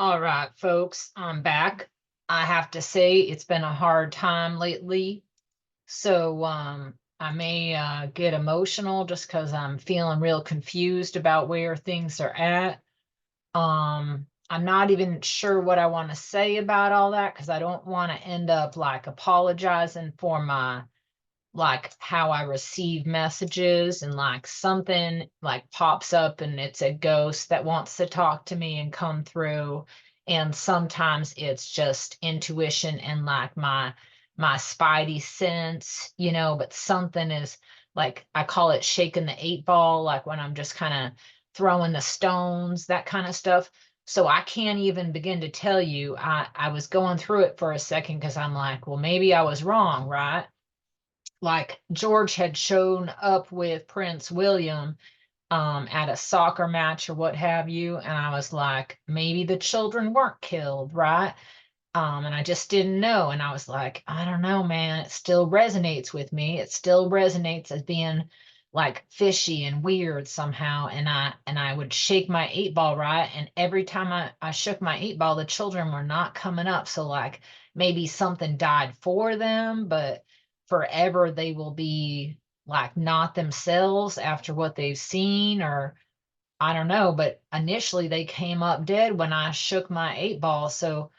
All right, folks, I'm back. I have to say it's been a hard time lately. So I may get emotional just because I'm feeling real confused about where things are at. I'm not even sure what I want to say about all that because I don't want to end up like apologizing for my like how I receive messages and like something like pops up and it's a ghost that wants to talk to me and come through. And sometimes it's just intuition and like my spidey sense, but something is like I call it shaking the eight ball, like when I'm just kind of throwing the stones, that kind of stuff. So I can't even begin to tell you. I was going through it for a second because I'm like, well, maybe I was wrong, right? Like George had shown up with Prince William at a soccer match or what have you, and I was like, maybe the children weren't killed, right? And I just didn't know, and I was like, I don't know, man. It still resonates with me. It still resonates as being like fishy and weird somehow. And I would shake my eight ball, right? And every time I shook my eight ball, the children were not coming up. So like maybe something died for them, but forever they will be like not themselves after what they've seen, or I don't know. But initially they came up dead when I shook my eight ball. So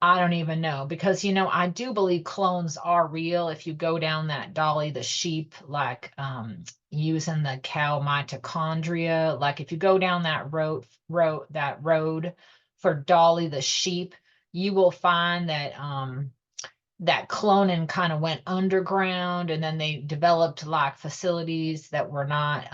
I don't even know because I do believe clones are real. If you go down that Dolly the sheep, like using the cow mitochondria, like if you go down that road for Dolly the sheep, you will find that cloning kind of went underground, and then they developed like facilities that were not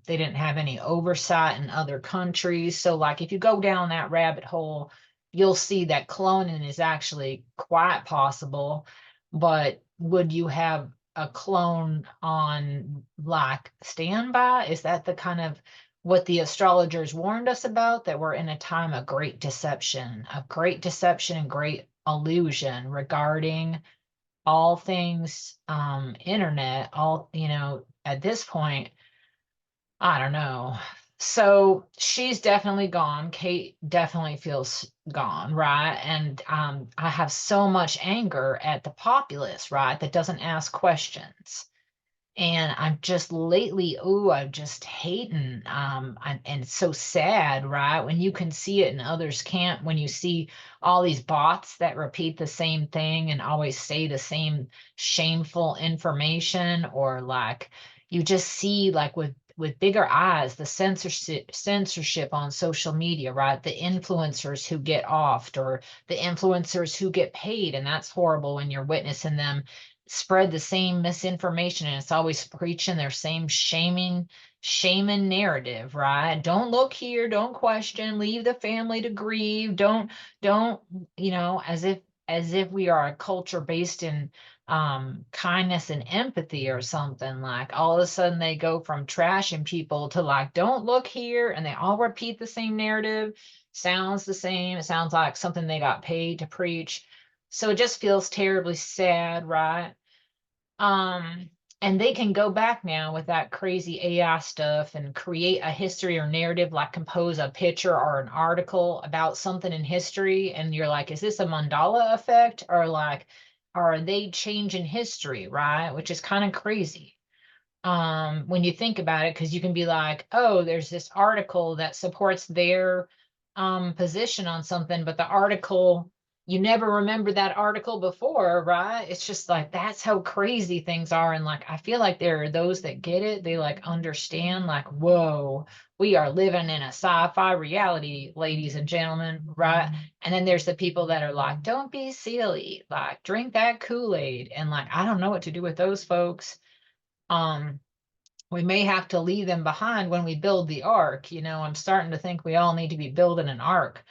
they didn't have any oversight in other countries. So like if you go down that rabbit hole, you'll see that cloning is actually quite possible. But would you have a clone on like standby? Is that the kind of what the astrologers warned us about, that we're in a time of great deception and great illusion regarding all things internet, all, at this point, I don't know. So she's definitely gone. Kate definitely feels gone, right? And I have so much anger at the populace, right, that doesn't ask questions. And I'm just lately, oh, I'm just hating. And it's so sad, right? When you can see it and others can't, when you see all these bots that repeat the same thing and always say the same shameful information, or like you just see like with bigger eyes, the censorship on social media, right? The influencers who get offed, or the influencers who get paid. And that's horrible when you're witnessing them spread the same misinformation, and it's always preaching their same shaming narrative, right? Don't look here, don't question, leave the family to grieve, don't as if we are a culture based in kindness and empathy or something. Like all of a sudden they go from trashing people to like don't look here, and they all repeat the same narrative. Sounds the same. It sounds like something they got paid to preach. So it just feels terribly sad, right? Um, and they can go back now with that crazy AI stuff and create a history or narrative, like compose a picture or an article about something in history. And you're like, is this a mandala effect? Or like, are they changing history, right? Which is kind of crazy. When you think about it, because you can be like, oh, there's this article that supports their position on something, but the article, you never remember that article before, right? It's just like that's how crazy things are. And like I feel like there are those that get it, they like understand, like, whoa, we are living in a sci-fi reality, ladies and gentlemen, right? And then there's the people that are like, don't be silly, like drink that Kool-Aid. And like I don't know what to do with those folks. um we may have to leave them behind when we build the ark. I'm starting to think we all need to be building an ark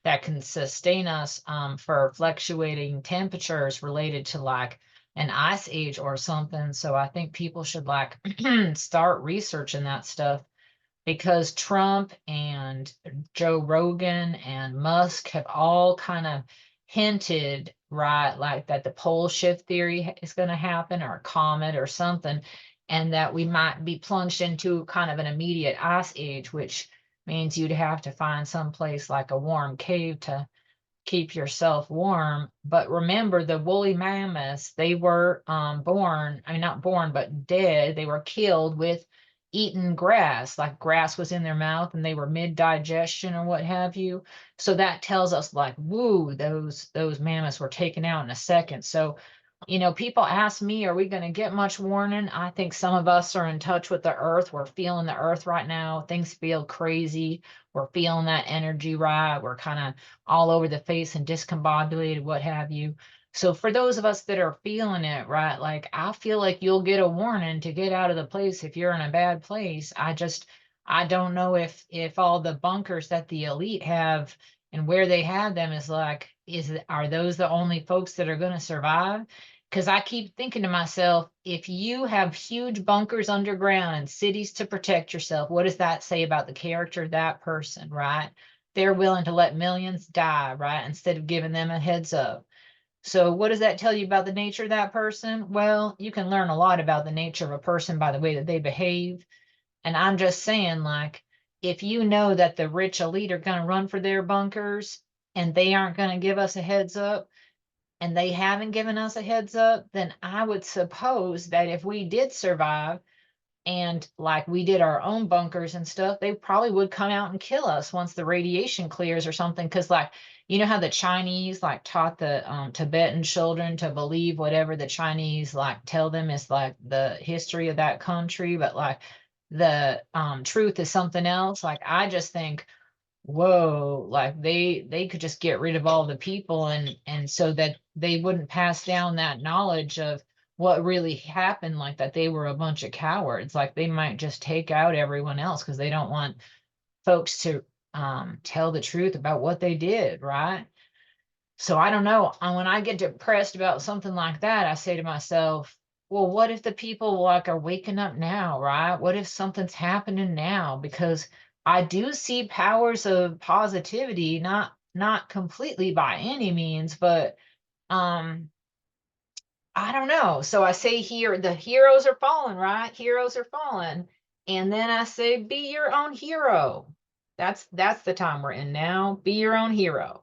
that can sustain us for fluctuating temperatures related to like an ice age or something. So I think people should like start researching that stuff, because Trump and Joe Rogan and Musk have all kind of hinted, right, like that the pole shift theory is going to happen, or a comet or something, and that we might be plunged into kind of an immediate ice age, which means you'd have to find some place like a warm cave to keep yourself warm. But remember, the woolly mammoths, they were born, I mean, not born, but dead. They were killed with eaten grass, like grass was in their mouth and they were mid digestion or what have you. So that tells us like, woo, those mammoths were taken out in a second. So, people ask me, are we going to get much warning? I think some of us are in touch with the earth. We're feeling the earth right now. Things feel crazy. We're feeling that energy, right? We're kind of all over the face and discombobulated, what have you. So for those of us that are feeling it, right, like I feel like you'll get a warning to get out of the place if you're in a bad place. I don't know if all the bunkers that the elite have and where they have them is like, are those the only folks that are going to survive? Because I keep thinking to myself, if you have huge bunkers underground and cities to protect yourself, what does that say about the character of that person, right? They're willing to let millions die, right? Instead of giving them a heads up. So, what does that tell you about the nature of that person? Well, you can learn a lot about the nature of a person by the way that they behave. And I'm just saying, like, if you know that the rich elite are going to run for their bunkers and they aren't going to give us a heads up, and they haven't given us a heads up, then I would suppose that if we did survive, and like we did our own bunkers and stuff, they probably would come out and kill us once the radiation clears or something. Because like, how the Chinese like taught the Tibetan children to believe whatever the Chinese like tell them is like the history of that country, but like the truth is something else. Like I just think, whoa, like they could just get rid of all the people, and so that they wouldn't pass down that knowledge of what really happened, like that they were a bunch of cowards. Like they might just take out everyone else because they don't want folks to tell the truth about what they did, right? So I don't know. When I get depressed about something like that, I say to myself, well, what if the people like are waking up now, right? What if something's happening now? Because I do see powers of positivity, not completely by any means, but um I don't know. So I say here the heroes are falling, right? Heroes are falling. And then I say be your own hero. That's the time we're in now. Be your own hero.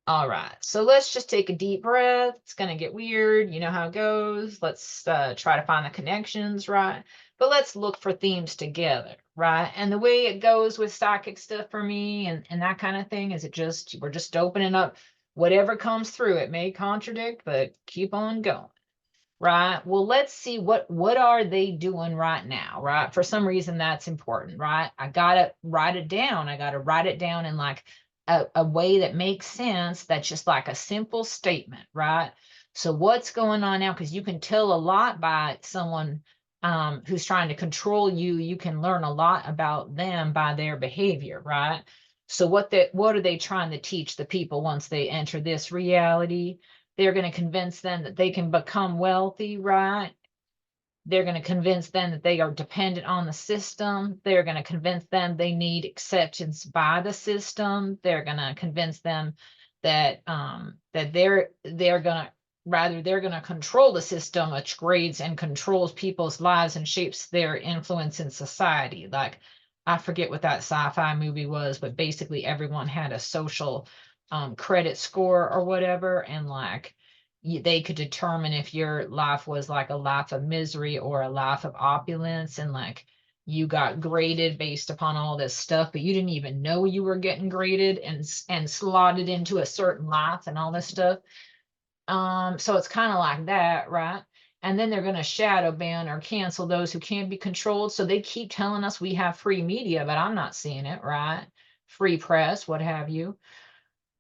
All right, so let's just take a deep breath. It's going to get weird. You know how it goes. Let's try to find the connections, right? But let's look for themes together, right? And the way it goes with psychic stuff for me and that kind of thing is we're just opening up whatever comes through. It may contradict, but keep on going. Right. Well, let's see what are they doing right now, right? For some reason that's important, right? I gotta write it down. I gotta write it down in like a way that makes sense. That's just like a simple statement, right? So what's going on now? Because you can tell a lot by someone who's trying to control you. You can learn a lot about them by their behavior, right? So what are they trying to teach the people once they enter this reality? They're going to convince them that they can become wealthy, right? They're going to convince them that they are dependent on the system. They're going to convince them they need acceptance by the system. They're going to convince them that that they're going to they're going to control the system, which grades and controls people's lives and shapes their influence in society. Like I forget what that sci-fi movie was, but basically everyone had a social credit score or whatever, and like they could determine if your life was like a life of misery or a life of opulence, and like you got graded based upon all this stuff, but you didn't even know you were getting graded and slotted into a certain life and all this stuff. So it's kind of like that, right? And then they're going to shadow ban or cancel those who can't be controlled. So they keep telling us we have free media, but I'm not seeing it, right? Free press, what have you.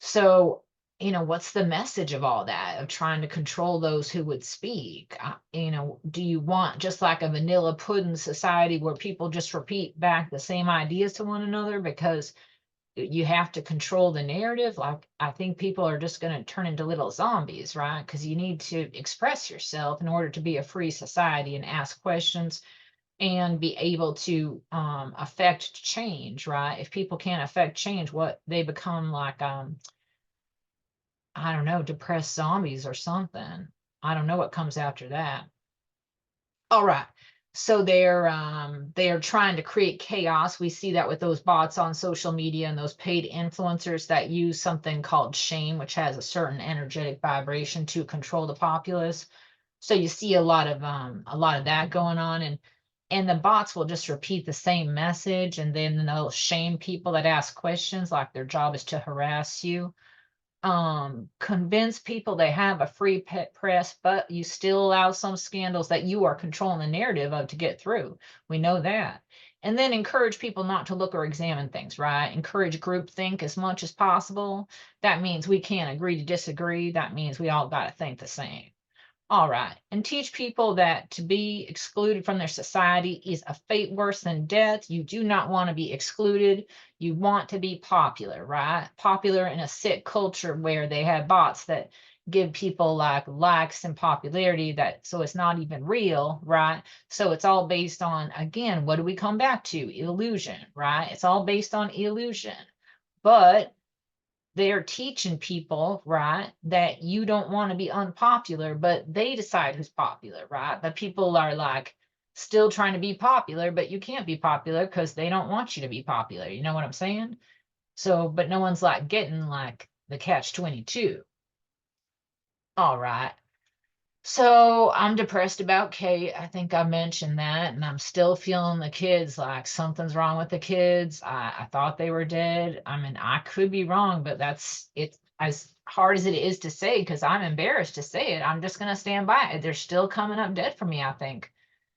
So, what's the message of all that, of trying to control those who would speak? Do you want just like a vanilla pudding society where people just repeat back the same ideas to one another because you have to control the narrative? Like, I think people are just going to turn into little zombies, right? Because you need to express yourself in order to be a free society and ask questions and be able to affect change, right? If people can't affect change, what they become like, I don't know, depressed zombies or something. I don't know what comes after that. All right. So they're trying to create chaos. We see that with those bots on social media and those paid influencers that use something called shame, which has a certain energetic vibration to control the populace. So you see a lot of that going on, and the bots will just repeat the same message, and then they'll shame people that ask questions, like their job is to harass you, convince people they have a free press, but you still allow some scandals that you are controlling the narrative of to get through. We know that. And then encourage people not to look or examine things, right? Encourage groupthink as much as possible. That means we can't agree to disagree. That means we all got to think the same. All right. And teach people that to be excluded from their society is a fate worse than death. You do not want to be excluded. You want to be popular, right? Popular in a sick culture where they have bots that give people like likes and popularity, that so it's not even real, right? So it's all based on, again, what do we come back to? Illusion, right? It's all based on illusion. But they're teaching people, right, that you don't want to be unpopular, but they decide who's popular, right? But people are like still trying to be popular, but you can't be popular because they don't want you to be popular. You know what I'm saying? So, but no one's like getting like the catch 22. All right. So I'm depressed about Kate. I think I mentioned that, and I'm still feeling the kids like something's wrong with the kids. I thought they were dead. I mean, I could be wrong, but that's it's as hard as it is to say because I'm embarrassed to say it. I'm just gonna stand by it. They're still coming up dead for me, I think.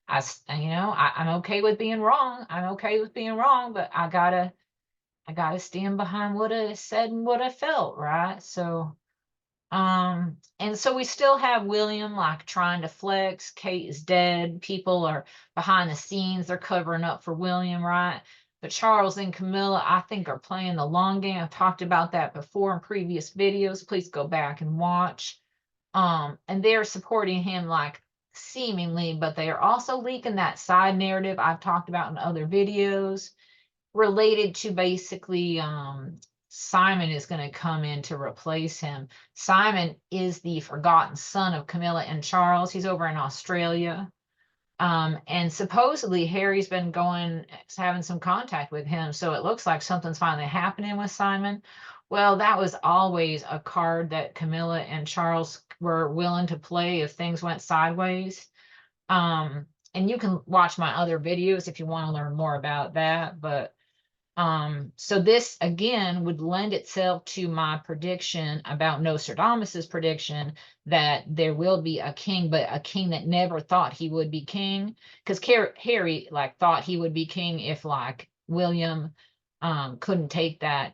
I'm okay with being wrong. I'm okay with being wrong, but I gotta stand behind what I said and what I felt, right? So and so we still have William like trying to flex. Kate is dead. People are behind the scenes. They're covering up for William, right? But Charles and Camilla, I think, are playing the long game. I've talked about that before in previous videos. Please go back and watch. And they're supporting him like seemingly, but they are also leaking that side narrative I've talked about in other videos related to basically Simon is going to come in to replace him. Simon is the forgotten son of Camilla and Charles. He's over in Australia. And supposedly Harry's been having some contact with him. So it looks like something's finally happening with Simon. Well, that was always a card that Camilla and Charles were willing to play if things went sideways. And you can watch my other videos if you want to learn more about that. But so this again would lend itself to my prediction about Nostradamus's prediction that there will be a king, but a king that never thought he would be king. Because Harry like thought he would be king if like William couldn't take that,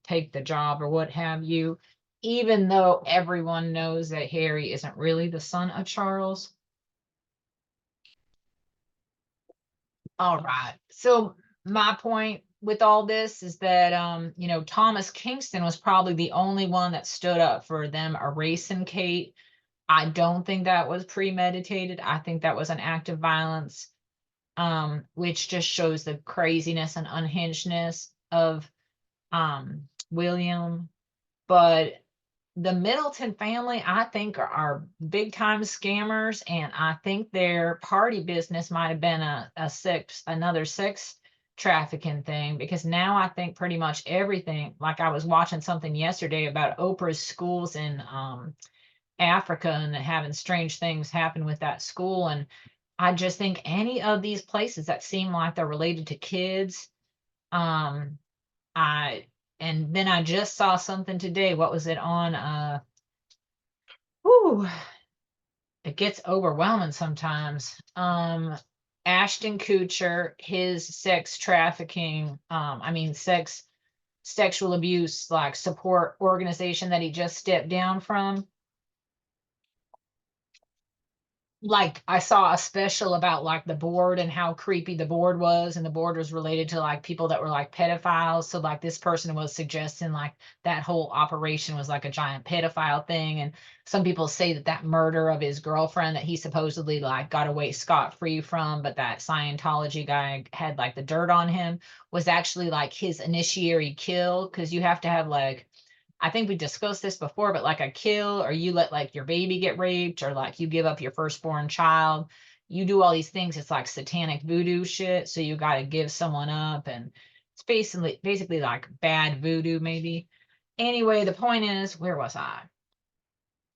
take the job or what have you, even though everyone knows that Harry isn't really the son of Charles. All right. So my point with all this is that Thomas Kingston was probably the only one that stood up for them erasing Kate. I don't think that was premeditated. I think that was an act of violence, which just shows the craziness and unhingedness of William. But the Middleton family, I think, are big time scammers, and I think their party business might have been another sex trafficking thing, because now I think pretty much everything, like I was watching something yesterday about Oprah's schools in Africa and having strange things happen with that school. And I just think any of these places that seem like they're related to kids, um, I and then I just saw something today. What was it on? Whew, it gets overwhelming sometimes. Ashton Kutcher, his sex trafficking, sexual abuse like support organization that he just stepped down from. Like I saw a special about like the board and how creepy the board was, and the board was related to like people that were like pedophiles. So like this person was suggesting like that whole operation was like a giant pedophile thing. And some people say that that murder of his girlfriend that he supposedly like got away scot-free from, but that Scientology guy had like the dirt on him, was actually like his initiatory kill, because you have to have like, I think we discussed this before, but like a kill, or you let like your baby get raped, or like you give up your firstborn child, you do all these things, it's like satanic voodoo shit. So you got to give someone up, and it's basically like bad voodoo, maybe. Anyway, the point is, where was I?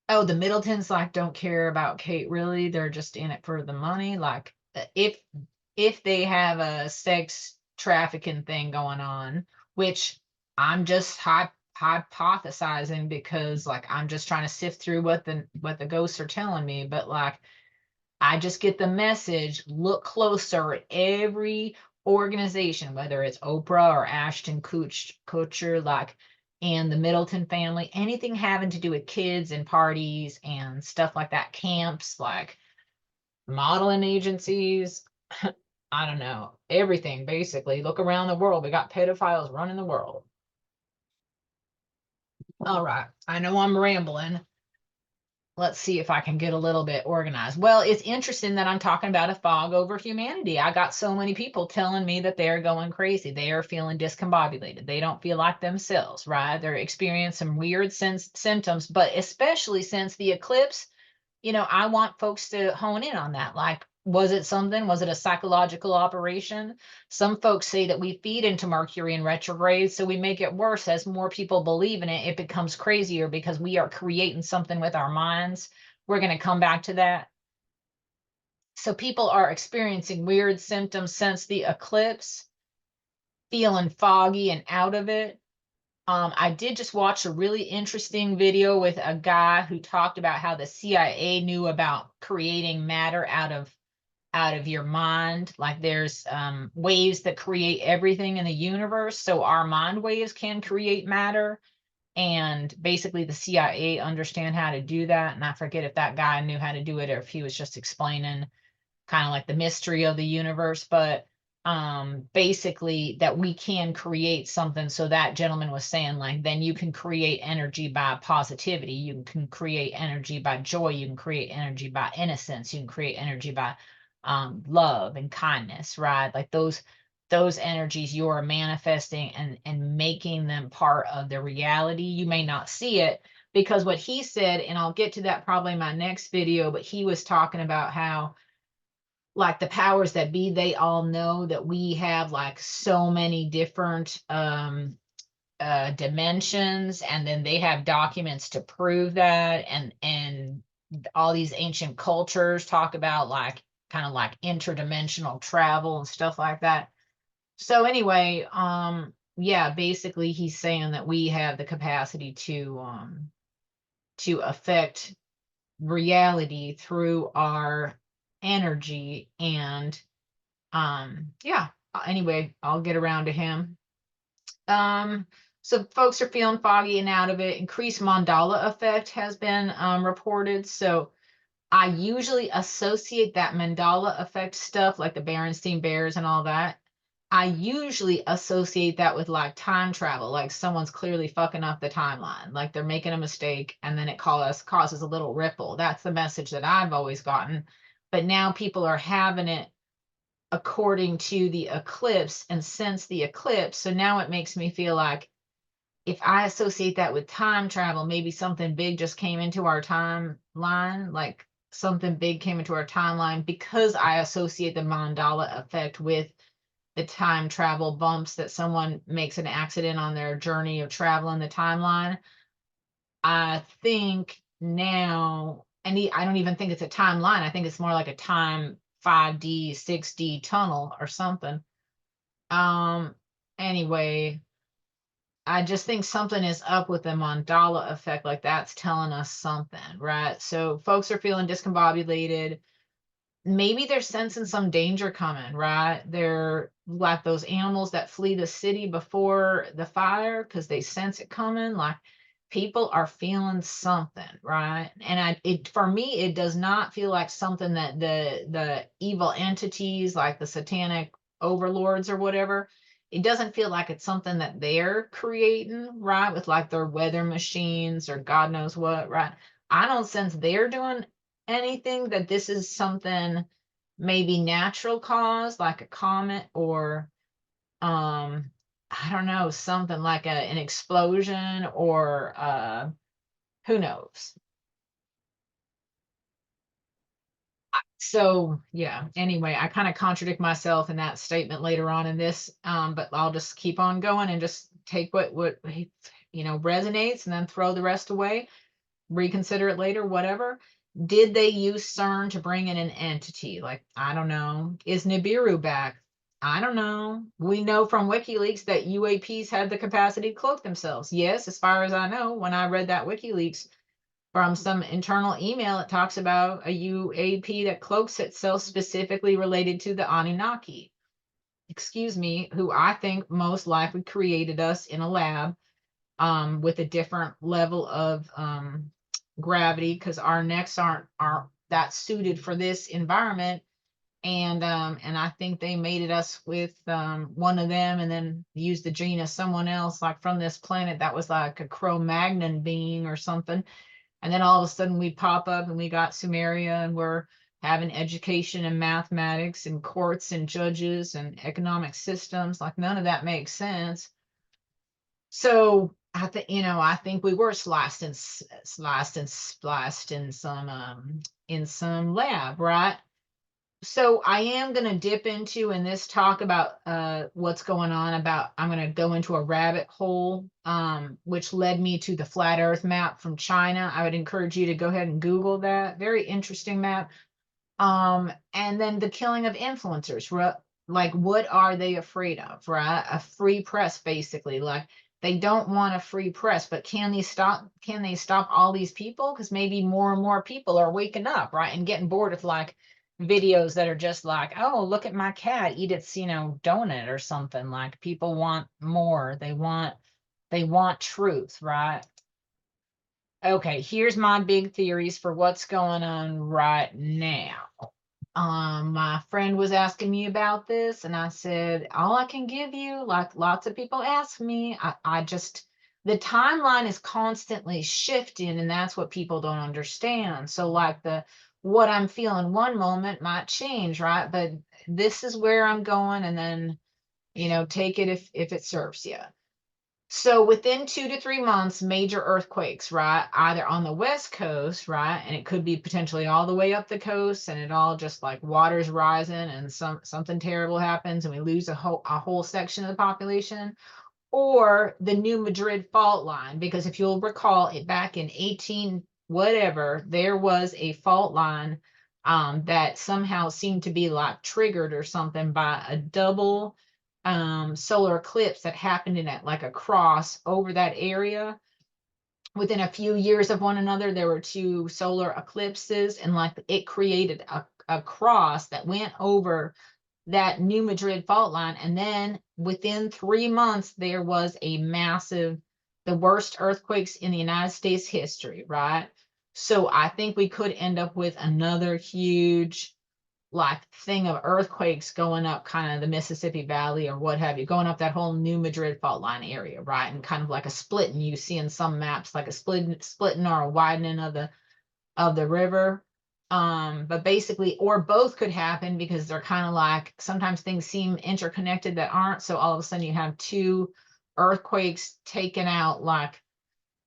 Oh, the Middletons like don't care about Kate really. They're just in it for the money. Like if they have a sex trafficking thing going on, which I'm just hypothesizing because like I'm just trying to sift through what the ghosts are telling me, but like I just get the message, look closer at every organization, whether it's Oprah or Ashton Kutcher, like, and the Middleton family, anything having to do with kids and parties and stuff like that, camps, like modeling agencies. I don't know, everything basically. Look around the world. We got pedophiles running the world. All right. I know I'm rambling. Let's see if I can get a little bit organized. Well, it's interesting that I'm talking about a fog over humanity. I got so many people telling me that they're going crazy. They are feeling discombobulated. They don't feel like themselves, right? They're experiencing some weird symptoms, but especially since the eclipse, I want folks to hone in on that. Like, was it something? Was it a psychological operation? Some folks say that we feed into Mercury in retrograde, so we make it worse. As more people believe in it, it becomes crazier because we are creating something with our minds. We're going to come back to that. So people are experiencing weird symptoms since the eclipse, feeling foggy and out of it. I did just watch a really interesting video with a guy who talked about how the CIA knew about creating matter out of your mind. Like there's waves that create everything in the universe. So our mind waves can create matter. And basically the CIA understand how to do that. And I forget if that guy knew how to do it or if he was just explaining kind of like the mystery of the universe, but basically that we can create something. So that gentleman was saying like then you can create energy by positivity, you can create energy by joy, you can create energy by innocence, you can create energy by love and kindness, right? Like those energies you're manifesting and making them part of the reality. You may not see it because what he said, and I'll get to that probably in my next video, but he was talking about how like the powers that be, they all know that we have like so many different dimensions, and then they have documents to prove that, and all these ancient cultures talk about like kind of like interdimensional travel and stuff like that. So anyway, yeah, basically he's saying that we have the capacity to affect reality through our energy. And yeah, anyway, I'll get around to him. So folks are feeling foggy and out of it. Increased mandala effect has been reported. So I usually associate that mandala effect stuff like the Berenstain Bears and all that. I usually associate that with like time travel, like someone's clearly fucking up the timeline, like they're making a mistake and then it causes a little ripple. That's the message that I've always gotten. But now people are having it according to the eclipse and since the eclipse. So now it makes me feel like if I associate that with time travel, maybe something big just came into our timeline, like something big came into our timeline because I associate the mandala effect with the time travel bumps that someone makes an accident on their journey of traveling the timeline. I think now, and I don't even think it's a timeline. I think it's more like a time 5D, 6D tunnel or something. Um, anyway, I just think something is up with the mandala effect. Like that's telling us something, right? So folks are feeling discombobulated. Maybe they're sensing some danger coming, right? They're like those animals that flee the city before the fire because they sense it coming. Like people are feeling something, right? And for me, it does not feel like something that the evil entities, like the satanic overlords or whatever, it doesn't feel like it's something that they're creating, right? With like their weather machines or God knows what, right? I don't sense they're doing anything, that this is something maybe natural cause like a comet or I don't know, something like an explosion or who knows. So yeah, anyway, I kind of contradict myself in that statement later on in this, but I'll just keep on going and just take what resonates and then throw the rest away, reconsider it later, whatever. Did they use CERN to bring in an entity? Like, I don't know. Is Nibiru back? I don't know. We know from WikiLeaks that UAPs had the capacity to cloak themselves. Yes, as far as I know, when I read that WikiLeaks from some internal email, it talks about a UAP that cloaks itself specifically related to the Anunnaki. Excuse me, who I think most likely created us in a lab with a different level of gravity because our necks aren't that suited for this environment. And I think they mated us with one of them and then used the gene of someone else, like from this planet that was like a Cro-Magnon being or something. And then all of a sudden we pop up and we got Sumeria and we're having education and mathematics and courts and judges and economic systems. Like none of that makes sense. So I think we were sliced and spliced in some lab, right? So I am going to dip into in this talk about what's going on about I'm going to go into a rabbit hole which led me to the flat earth map from China. I would encourage you to go ahead and Google that. Very interesting map. And then the killing of influencers, like what are they afraid of, right? A free press, basically. Like they don't want a free press, but can they stop all these people? Because maybe more and more people are waking up, right? And getting bored of like videos that are just like, oh, look at my cat eat its, donut or something. Like people want more. They want truth, right? Okay, here's my big theories for what's going on right now. My friend was asking me about this, and I said, all I can give you, like lots of people ask me, I just, the timeline is constantly shifting, and that's what people don't understand. So, like what I'm feeling one moment might change, right? But this is where I'm going, and then, take it if it serves you. So within 2 to 3 months, major earthquakes, right? Either on the west coast, right? And it could be potentially all the way up the coast, and it all just like water's rising and something terrible happens and we lose a whole section of the population, or the New Madrid fault line, because if you'll recall it back in 18 whatever, there was a fault line that somehow seemed to be like triggered or something by a double solar eclipse that happened in it like a cross over that area. Within a few years of one another, there were two solar eclipses, and like it created a cross that went over that New Madrid fault line. And then within 3 months, there was a the worst earthquakes in the United States history, right? So I think we could end up with another huge like thing of earthquakes going up kind of the Mississippi Valley or what have you, going up that whole New Madrid fault line area, right? And kind of like a splitting you see in some maps, like a splitting or a widening of the river. But basically, or both could happen because they're kind of like sometimes things seem interconnected that aren't. So all of a sudden you have two earthquakes taken out, like,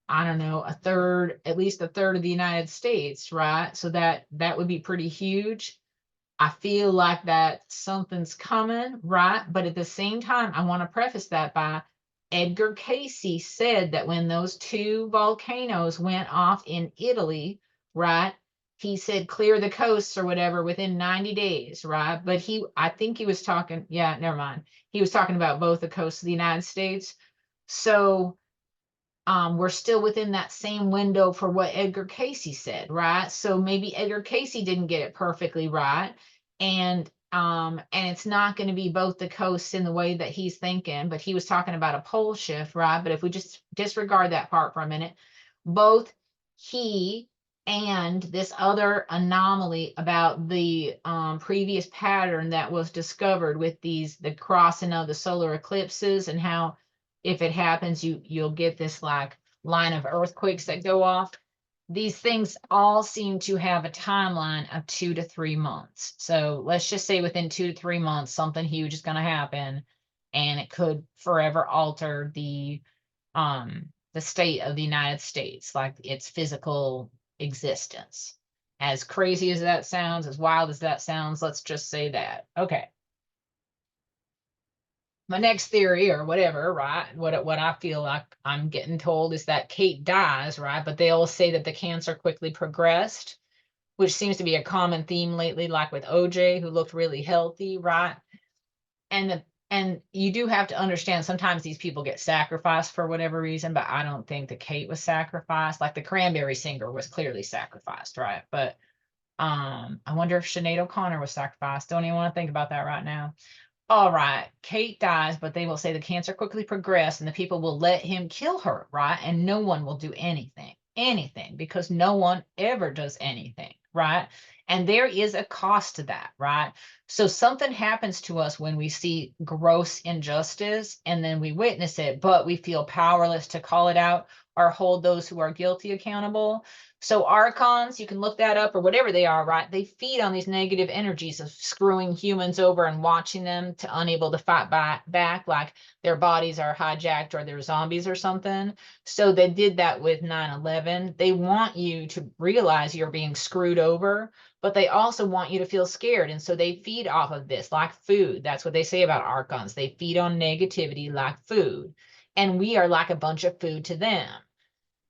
I don't know, at least a third of the United States, right? So that would be pretty huge. I feel like that something's coming, right? But at the same time, I want to preface that by Edgar Casey said that when those two volcanoes went off in Italy, right? He said clear the coasts or whatever within 90 days, right? But I think he was talking, yeah, never mind. He was talking about both the coasts of the United States. So we're still within that same window for what Edgar Casey said, right? So maybe Edgar Casey didn't get it perfectly right, and it's not going to be both the coasts in the way that he's thinking, but he was talking about a pole shift, right? But if we just disregard that part for a minute, both he and this other anomaly about the previous pattern that was discovered with the crossing of the solar eclipses and how if it happens, you'll get this like line of earthquakes that go off. These things all seem to have a timeline of 2 to 3 months. So let's just say within 2 to 3 months, something huge is going to happen, and it could forever alter the state of the United States, like its physical existence. As crazy as that sounds, as wild as that sounds, let's just say that. Okay. My next theory or whatever, right? What I feel like I'm getting told is that Kate dies, right? But they all say that the cancer quickly progressed, which seems to be a common theme lately, like with OJ, who looked really healthy, right? And you do have to understand sometimes these people get sacrificed for whatever reason, but I don't think that Kate was sacrificed. Like the Cranberry singer was clearly sacrificed, right? But I wonder if Sinead O'Connor was sacrificed. Don't even want to think about that right now. All right, Kate dies, but they will say the cancer quickly progressed and the people will let him kill her, right? And no one will do anything, because no one ever does anything, right? And there is a cost to that, right? So something happens to us when we see gross injustice and then we witness it, but we feel powerless to call it out or hold those who are guilty accountable. So archons, you can look that up or whatever they are, right? They feed on these negative energies of screwing humans over and watching them to unable to fight back, like their bodies are hijacked or they're zombies or something. So they did that with 9/11. They want you to realize you're being screwed over, but they also want you to feel scared. And so they feed off of this like food. That's what they say about archons. They feed on negativity like food. And we are like a bunch of food to them.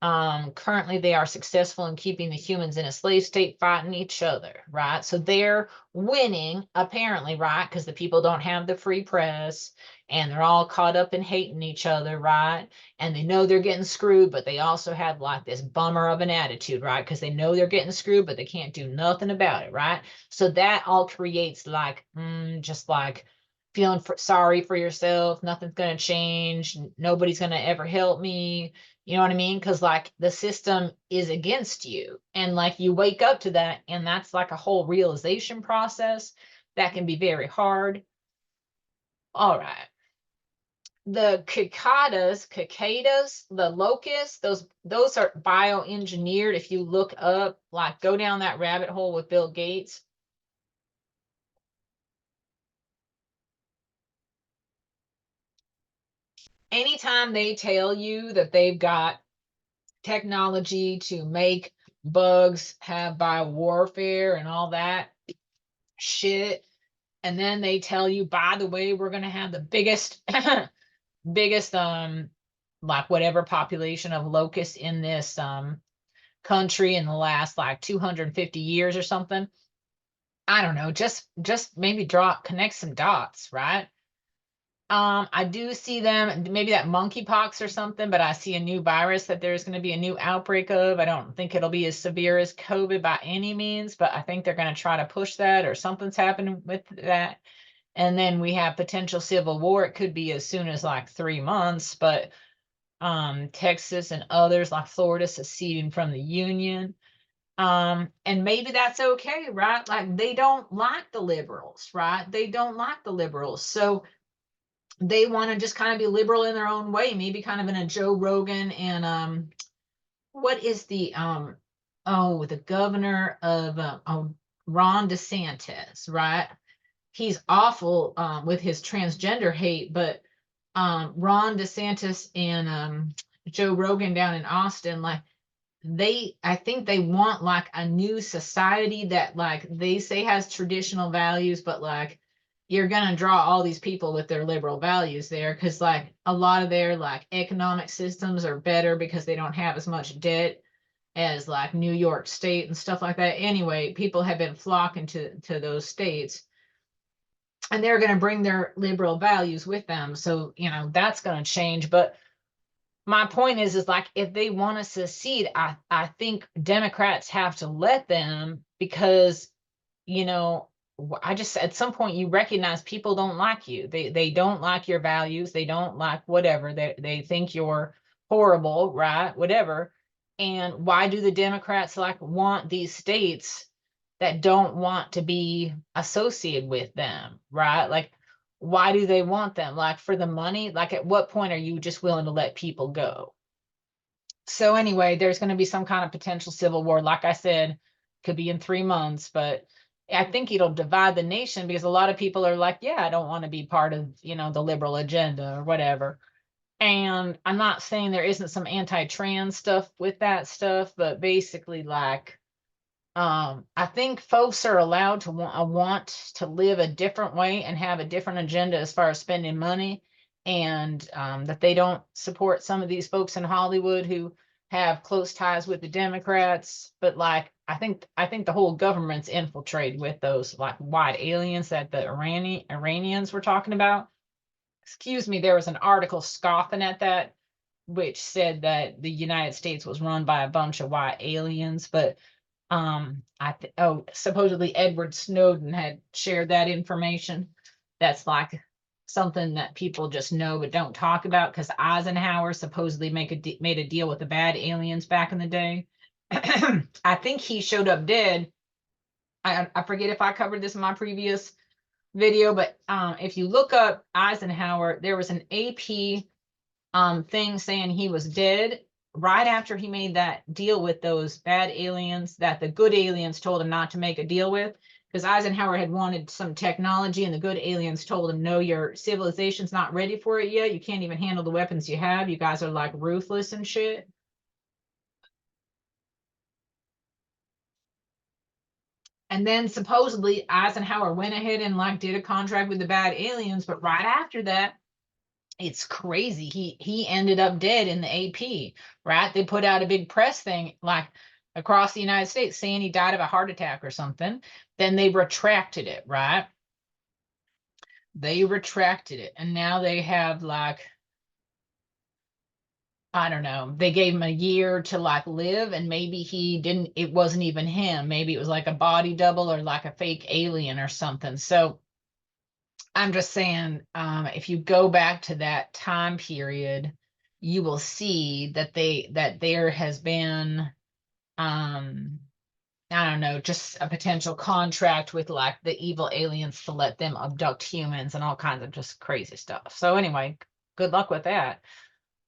Currently they are successful in keeping the humans in a slave state fighting each other, right? So they're winning apparently, right? Because the people don't have the free press and they're all caught up in hating each other, right? And they know they're getting screwed, but they also have like this bummer of an attitude, right? Because they know they're getting screwed, but they can't do nothing about it, right? So that all creates like just like feeling sorry for yourself. Nothing's going to change. Nobody's going to ever help me. You know what I mean? Because like the system is against you. And like you wake up to that, and that's like a whole realization process that can be very hard. All right. The cicadas, the locusts, those are bioengineered. If you look up, like go down that rabbit hole with Bill Gates. Anytime they tell you that they've got technology to make bugs have biowarfare and all that shit, and then they tell you, by the way, we're going to have the biggest biggest like whatever population of locusts in this country in the last like 250 years or something. I don't know, just maybe connect some dots, right? I do see them, maybe that monkeypox or something, but I see a new virus that there's going to be a new outbreak of. I don't think it'll be as severe as COVID by any means, but I think they're going to try to push that, or something's happening with that. And then we have potential civil war. It could be as soon as like 3 months, but Texas and others like Florida seceding from the Union. And maybe that's okay, right? Like they don't like the liberals, right? They don't like the liberals. So they want to just kind of be liberal in their own way, maybe kind of in a Joe Rogan and what is the governor of Ron DeSantis, right? He's awful with his transgender hate, but Ron DeSantis and Joe Rogan down in Austin, like I think they want like a new society that like they say has traditional values, but like you're gonna draw all these people with their liberal values there because like a lot of their like economic systems are better because they don't have as much debt as like New York State and stuff like that. Anyway, people have been flocking to those states and they're going to bring their liberal values with them. So, that's going to change. But my point is like, if they want to secede, I think Democrats have to let them because, you know, I just, at some point you recognize people don't like you. They don't like your values. They don't like whatever. They think you're horrible, right? Whatever. And why do the Democrats like want these states that don't want to be associated with them, right? Like, why do they want them? Like for the money? Like at what point are you just willing to let people go? So anyway, there's going to be some kind of potential civil war. Like I said, could be in 3 months, but I think it'll divide the nation because a lot of people are like, yeah, I don't want to be part of, the liberal agenda or whatever. And I'm not saying there isn't some anti-trans stuff with that stuff, but basically like I think folks are allowed to want to live a different way and have a different agenda as far as spending money, and that they don't support some of these folks in Hollywood who have close ties with the Democrats. But like, I think the whole government's infiltrated with those like white aliens that the Iranians were talking about. Excuse me, there was an article scoffing at that, which said that the United States was run by a bunch of white aliens, but supposedly Edward Snowden had shared that information. That's like something that people just know but don't talk about, because Eisenhower supposedly made a deal with the bad aliens back in the day. I think he showed up dead. I forget if I covered this in my previous video, but if you look up Eisenhower, there was an AP thing saying he was dead right after he made that deal with those bad aliens that the good aliens told him not to make a deal with, because Eisenhower had wanted some technology and the good aliens told him, no, your civilization's not ready for it yet, you can't even handle the weapons you have, you guys are like ruthless and shit. And then supposedly Eisenhower went ahead and like did a contract with the bad aliens, but right after that, it's crazy. He ended up dead in the AP, right? They put out a big press thing like across the United States saying he died of a heart attack or something. Then they retracted it, right? They retracted it. And now they have like, I don't know, they gave him a year to like live, and maybe he didn't, it wasn't even him. Maybe it was like a body double or like a fake alien or something. So I'm just saying, if you go back to that time period, you will see that there has been, I don't know, just a potential contract with like the evil aliens to let them abduct humans and all kinds of just crazy stuff. So anyway, good luck with that.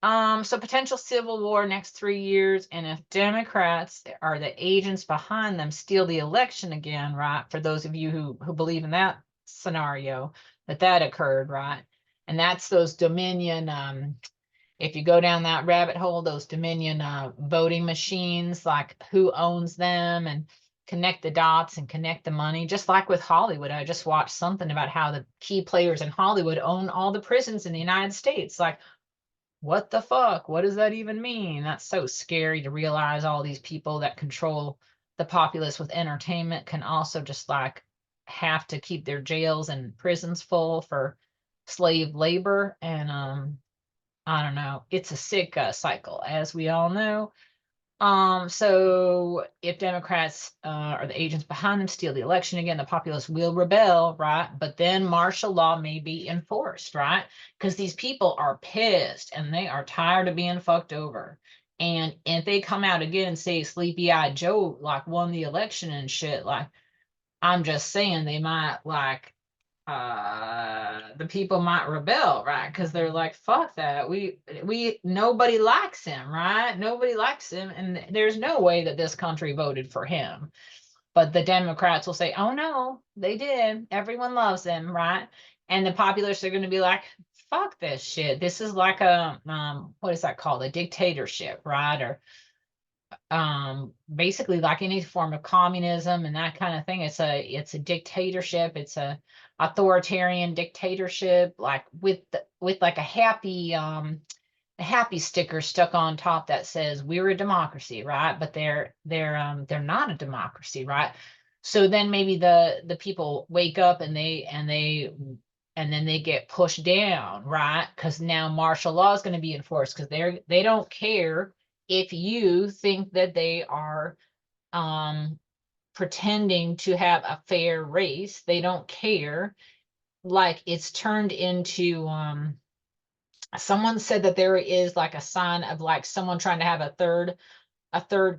So potential civil war next 3 years, and if Democrats are the agents behind them steal the election again, right? For those of you who believe in that scenario, that occurred, right? And that's those Dominion. If you go down that rabbit hole, those Dominion voting machines, like who owns them, and connect the dots and connect the money. Just like with Hollywood, I just watched something about how the key players in Hollywood own all the prisons in the United States. Like, what the fuck? What does that even mean? That's so scary to realize all these people that control the populace with entertainment can also just like have to keep their jails and prisons full for slave labor. And I don't know. It's a sick cycle, as we all know. So if Democrats or the agents behind them steal the election again, the populace will rebel, right? But then martial law may be enforced, right? Because these people are pissed and they are tired of being fucked over. And if they come out again and say Sleepy-Eyed Joe like won the election and shit, like I'm just saying they might like the people might rebel, right? Because they're like, fuck that, we nobody likes him, right? Nobody likes him, and there's no way that this country voted for him. But the Democrats will say, oh no, they did, everyone loves him, right? And the populace are going to be like, fuck this shit, this is like a what is that called, a dictatorship, right? Or basically like any form of communism and that kind of thing. It's a dictatorship, it's a authoritarian dictatorship, like with like a happy sticker stuck on top that says we're a democracy, right? But they're not a democracy, right? So then maybe the people wake up and then they get pushed down, right? Because now martial law is going to be enforced, because they don't care if you think that they are um pretending to have a fair race. They don't care. Like, it's turned into someone said that there is like a sign of like someone trying to have a third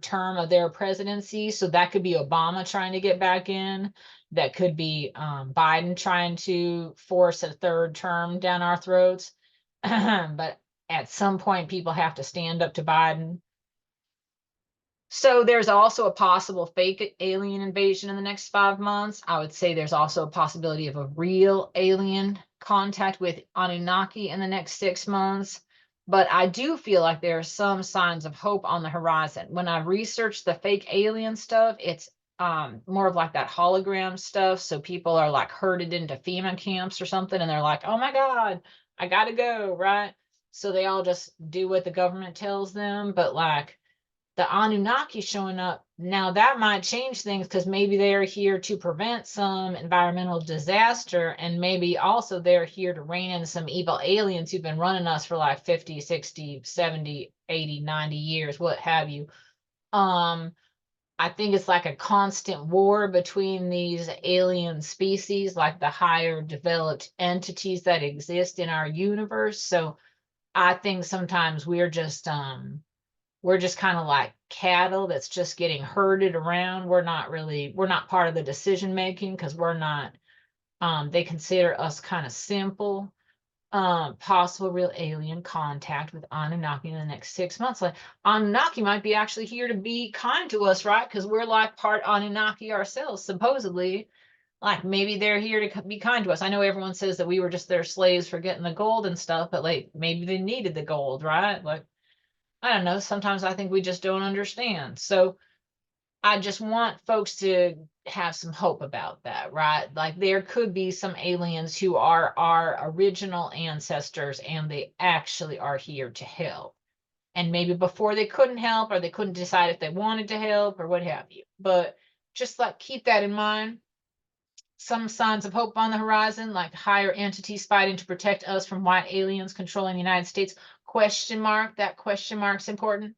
term of their presidency. So that could be Obama trying to get back in. That could be Biden trying to force a third term down our throats. But at some point, people have to stand up to Biden. So there's also a possible fake alien invasion in the next 5 months. I would say there's also a possibility of a real alien contact with Anunnaki in the next 6 months. But I do feel like there are some signs of hope on the horizon. When I researched the fake alien stuff, it's more of like that hologram stuff. So people are like herded into FEMA camps or something, and they're like, oh my God, I gotta go, right? So they all just do what the government tells them. But like the Anunnaki showing up, now that might change things because maybe they're here to prevent some environmental disaster, and maybe also they're here to rein in some evil aliens who've been running us for like 50, 60, 70, 80, 90 years, what have you. Um, I think it's like a constant war between these alien species, like the higher developed entities that exist in our universe. So I think sometimes we're just kind of like cattle that's just getting herded around. We're not part of the decision making because we're not they consider us kind of simple. Possible real alien contact with Anunnaki in the next 6 months. Like Anunnaki might be actually here to be kind to us, right? Because we're like part Anunnaki ourselves, supposedly. Like maybe they're here to be kind to us. I know everyone says that we were just their slaves for getting the gold and stuff, but like maybe they needed the gold, right? Like I don't know. Sometimes I think we just don't understand. So I just want folks to have some hope about that, right? Like there could be some aliens who are our original ancestors and they actually are here to help. And maybe before they couldn't help or they couldn't decide if they wanted to help or what have you. But just like keep that in mind. Some signs of hope on the horizon, like higher entities fighting to protect us from white aliens controlling the United States. Question mark. That question mark's important.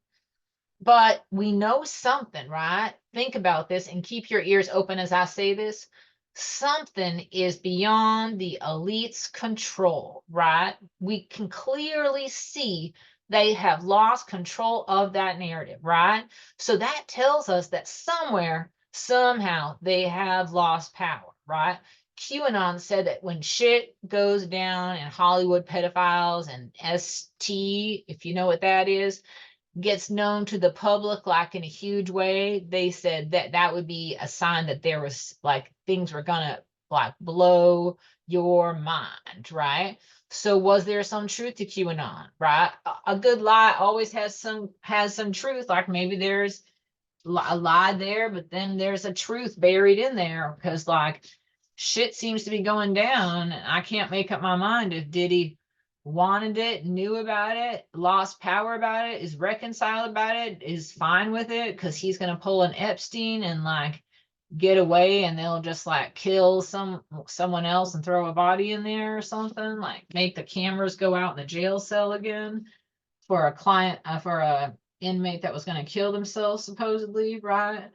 But we know something, right? Think about this and keep your ears open as I say this. Something is beyond the elite's control, right? We can clearly see they have lost control of that narrative, right? So that tells us that somewhere, somehow, they have lost power, right? QAnon said that when shit goes down and Hollywood pedophiles and ST, if you know what that is, gets known to the public like in a huge way, they said that that would be a sign that there was like things were gonna like blow your mind, right? So was there some truth to QAnon, right? A good lie always has some truth. Like maybe there's a lie there, but then there's a truth buried in there because like shit seems to be going down. And I can't make up my mind if Diddy wanted it, knew about it, lost power about it, is reconciled about it, is fine with it because he's gonna pull an Epstein and like get away and they'll just like kill someone else and throw a body in there or something, like make the cameras go out in the jail cell again for a client for a inmate that was going to kill themselves supposedly, right?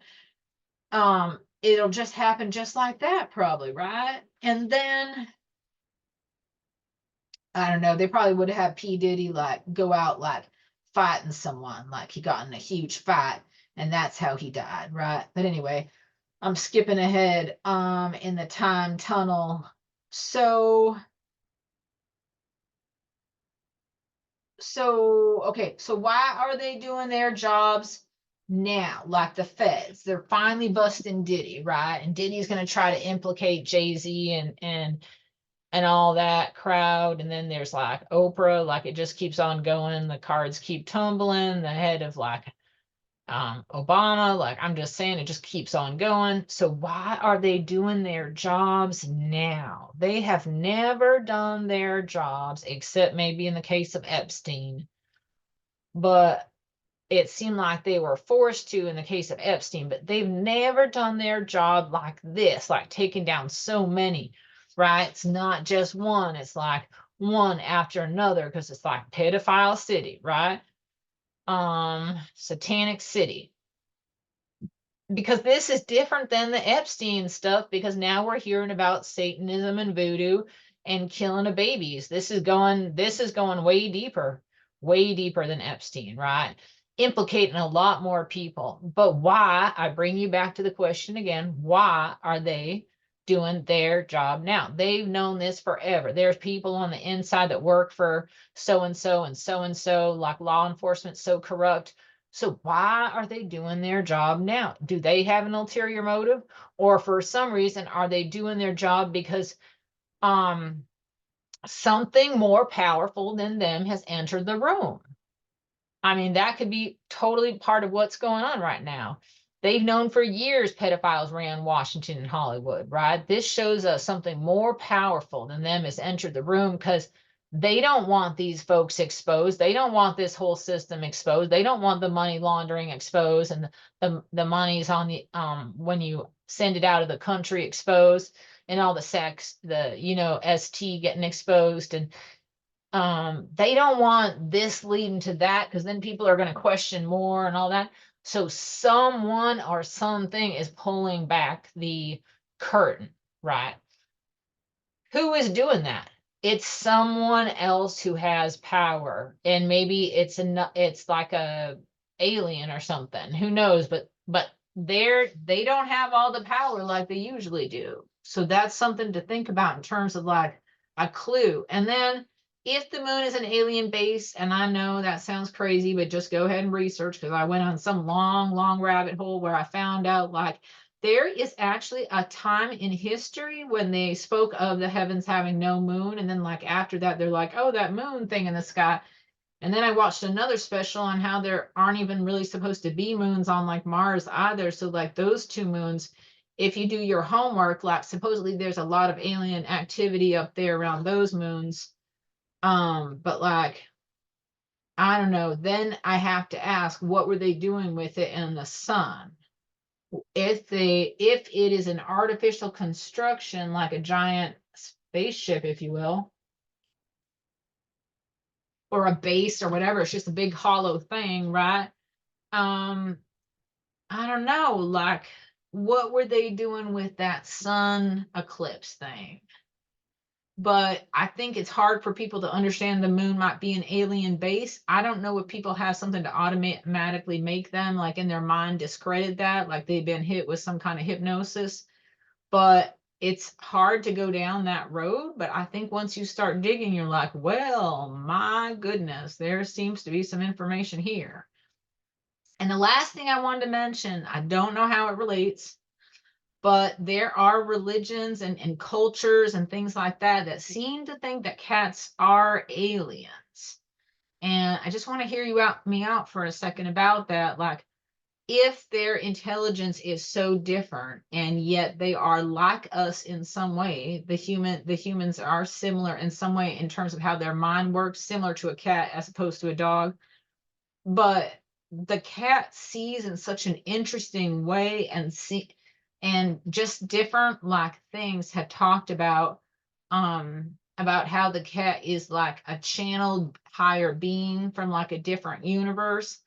It'll just happen just like that probably, right? And then I don't know, they probably would have P Diddy like go out like fighting someone, like he got in a huge fight and that's how he died, right? But anyway, I'm skipping ahead in the time tunnel. So okay, so why are they doing their jobs now? Like the feds, they're finally busting Diddy, right? And Diddy's gonna try to implicate Jay-Z and all that crowd. And then there's like Oprah, like it just keeps on going. The cards keep tumbling. The head of like Obama, like I'm just saying, it just keeps on going. So why are they doing their jobs now? They have never done their jobs except maybe in the case of Epstein, but it seemed like they were forced to in the case of Epstein, but they've never done their job like this, like taking down so many, right? It's not just one, it's like one after another because it's like pedophile city, right? Satanic city, because this is different than the Epstein stuff because now we're hearing about Satanism and voodoo and killing of babies. This is going way deeper than Epstein, right? Implicating a lot more people. But why? I bring you back to the question again, why are they doing their job now? They've known this forever. There's people on the inside that work for so and so, like law enforcement so corrupt. So why are they doing their job now? Do they have an ulterior motive? Or for some reason, are they doing their job because um, something more powerful than them has entered the room? I mean, that could be totally part of what's going on right now. They've known for years pedophiles ran Washington and Hollywood, right? This shows us something more powerful than them has entered the room, because they don't want these folks exposed. They don't want this whole system exposed. They don't want the money laundering exposed, and the money's on the when you send it out of the country exposed, and all the sex, the ST getting exposed. And they don't want this leading to that, because then people are going to question more and all that. So someone or something is pulling back the curtain, right? Who is doing that? It's someone else who has power, and maybe it's like a alien or something. Who knows? But they don't have all the power like they usually do. So that's something to think about in terms of like a clue. And then if the moon is an alien base, and I know that sounds crazy, but just go ahead and research, because I went on some long rabbit hole where I found out like there is actually a time in history when they spoke of the heavens having no moon, and then like after that they're like, oh, that moon thing in the sky. And then I watched another special on how there aren't even really supposed to be moons on like Mars either. So like those two moons, if you do your homework, like supposedly there's a lot of alien activity up there around those moons. But like, I don't know, then I have to ask, what were they doing with it in the sun? If it is an artificial construction, like a giant spaceship, if you will, or a base or whatever, it's just a big hollow thing, right? um I don't know, like, what were they doing with that sun eclipse thing? But I think it's hard for people to understand the moon might be an alien base. I don't know if people have something to automatically make them, like in their mind, discredit that, like they've been hit with some kind of hypnosis. But it's hard to go down that road. But I think once you start digging, you're like, well, my goodness, there seems to be some information here. And the last thing I wanted to mention, I don't know how it relates, but there are religions and cultures and things like that that seem to think that cats are aliens. And I just want to hear me out for a second about that. Like, if their intelligence is so different and yet they are like us in some way, the humans are similar in some way in terms of how their mind works, similar to a cat as opposed to a dog. But the cat sees in such an interesting way, and just different like things have talked about how the cat is like a channeled higher being from like a different universe.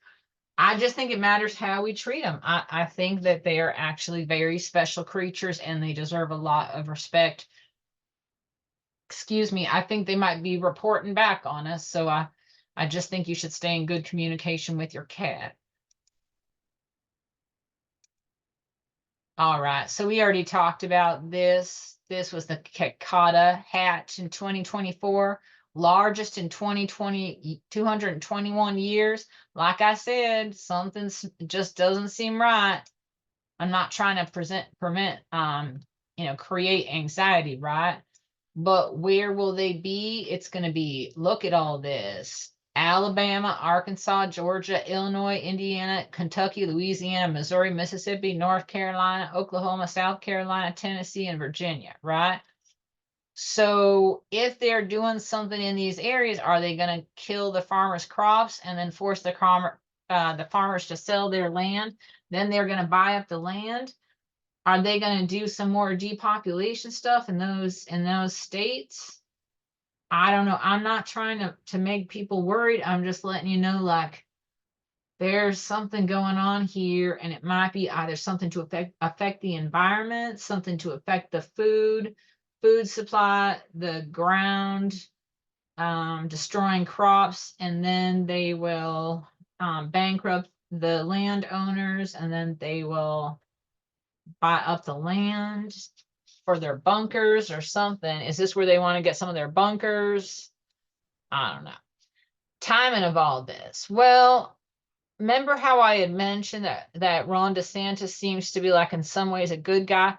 I just think it matters how we treat them. I think that they are actually very special creatures, and they deserve a lot of respect. Excuse me, I think they might be reporting back on us. So I just think you should stay in good communication with your cat. All right, so we already talked about this. This was the Cicada hatch in 2024, largest in 2020, 221 years. Like I said, something just doesn't seem right. I'm not trying to create anxiety, right? But where will they be? It's going to be, look at all this: Alabama, Arkansas, Georgia, Illinois, Indiana, Kentucky, Louisiana, Missouri, Mississippi, North Carolina, Oklahoma, South Carolina, Tennessee, and Virginia, right? So if they're doing something in these areas, are they going to kill the farmers' crops and then force the farmers to sell their land? Then they're going to buy up the land. Are they going to do some more depopulation stuff in those states? I don't know. I'm not trying to make people worried. I'm just letting you know, like, there's something going on here, and it might be either something to affect the environment, something to affect the food supply, the ground, destroying crops, and then they will bankrupt the landowners, and then they will buy up the land for their bunkers or something. Is this where they want to get some of their bunkers? I don't know. Timing of all this. Well, remember how I had mentioned that Ron DeSantis seems to be like in some ways a good guy?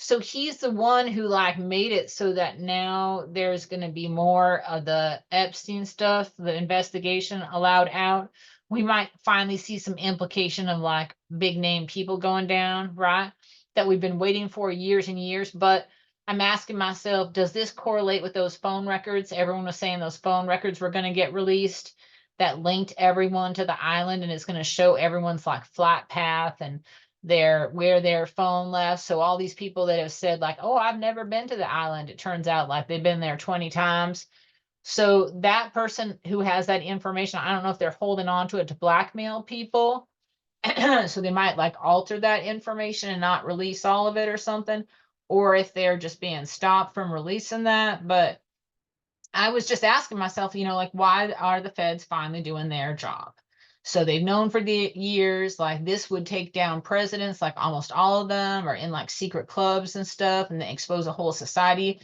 So he's the one who like made it so that now there's going to be more of the Epstein stuff, the investigation allowed out. We might finally see some implication of like big name people going down, right? That we've been waiting for years and years. But I'm asking myself, does this correlate with those phone records? Everyone was saying those phone records were going to get released that linked everyone to the island, and it's going to show everyone's like flight path and where their phone left. So all these people that have said like, oh, I've never been to the island, it turns out like they've been there 20 times. So that person who has that information, I don't know if they're holding on to it to blackmail people. So they might like alter that information and not release all of it or something, or if they're just being stopped from releasing that. But I was just asking myself, like, why are the feds finally doing their job? So they've known for the years, like this would take down presidents, like almost all of them are in like secret clubs and stuff, and they expose a whole society.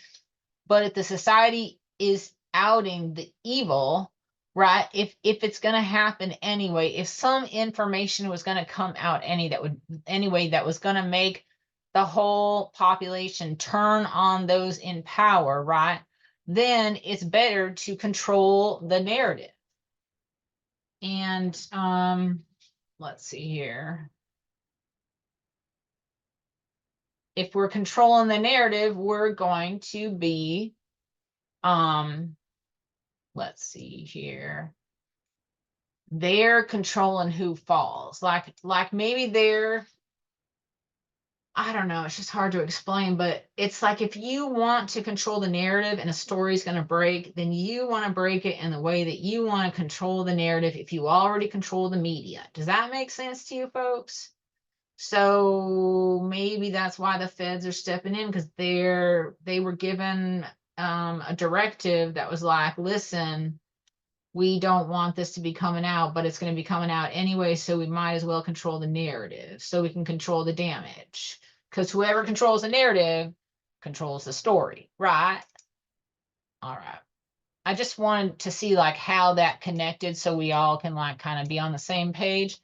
But if the society is outing the evil, right? If it's gonna happen anyway, if some information was gonna come out anyway that was gonna make the whole population turn on those in power, right? Then it's better to control the narrative. And let's see here. If we're controlling the narrative, we're going to be let's see here. They're controlling who falls. Like maybe they're, I don't know, it's just hard to explain, but it's like if you want to control the narrative and a story's going to break, then you want to break it in the way that you want to control the narrative if you already control the media. Does that make sense to you folks? So maybe that's why the feds are stepping in, because they were given a directive that was like, listen, we don't want this to be coming out, but it's going to be coming out anyway, so we might as well control the narrative so we can control the damage. Because whoever controls the narrative controls the story, right? All right. I just wanted to see like how that connected so we all can like kind of be on the same page.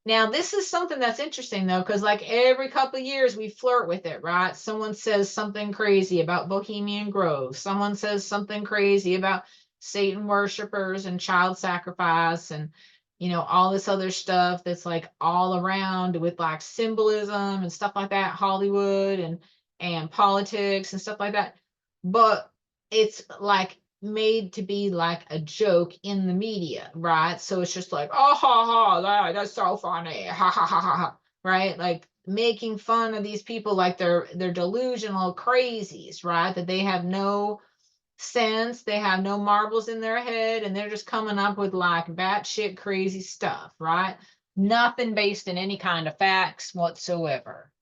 Now, this is something that's interesting though, because like every couple of years we flirt with it, right? Someone says something crazy about Bohemian Grove. Someone says something crazy about Satan worshipers and child sacrifice and all this other stuff that's like all around with like symbolism and stuff like that, Hollywood and politics and stuff like that. But it's like made to be like a joke in the media, right? So it's just like, oh ha ha, that's so funny, ha ha ha ha, right? Like making fun of these people like they're delusional crazies, right? That they have no sense, they have no marbles in their head, and they're just coming up with like batshit crazy stuff, right? Nothing based in any kind of facts whatsoever.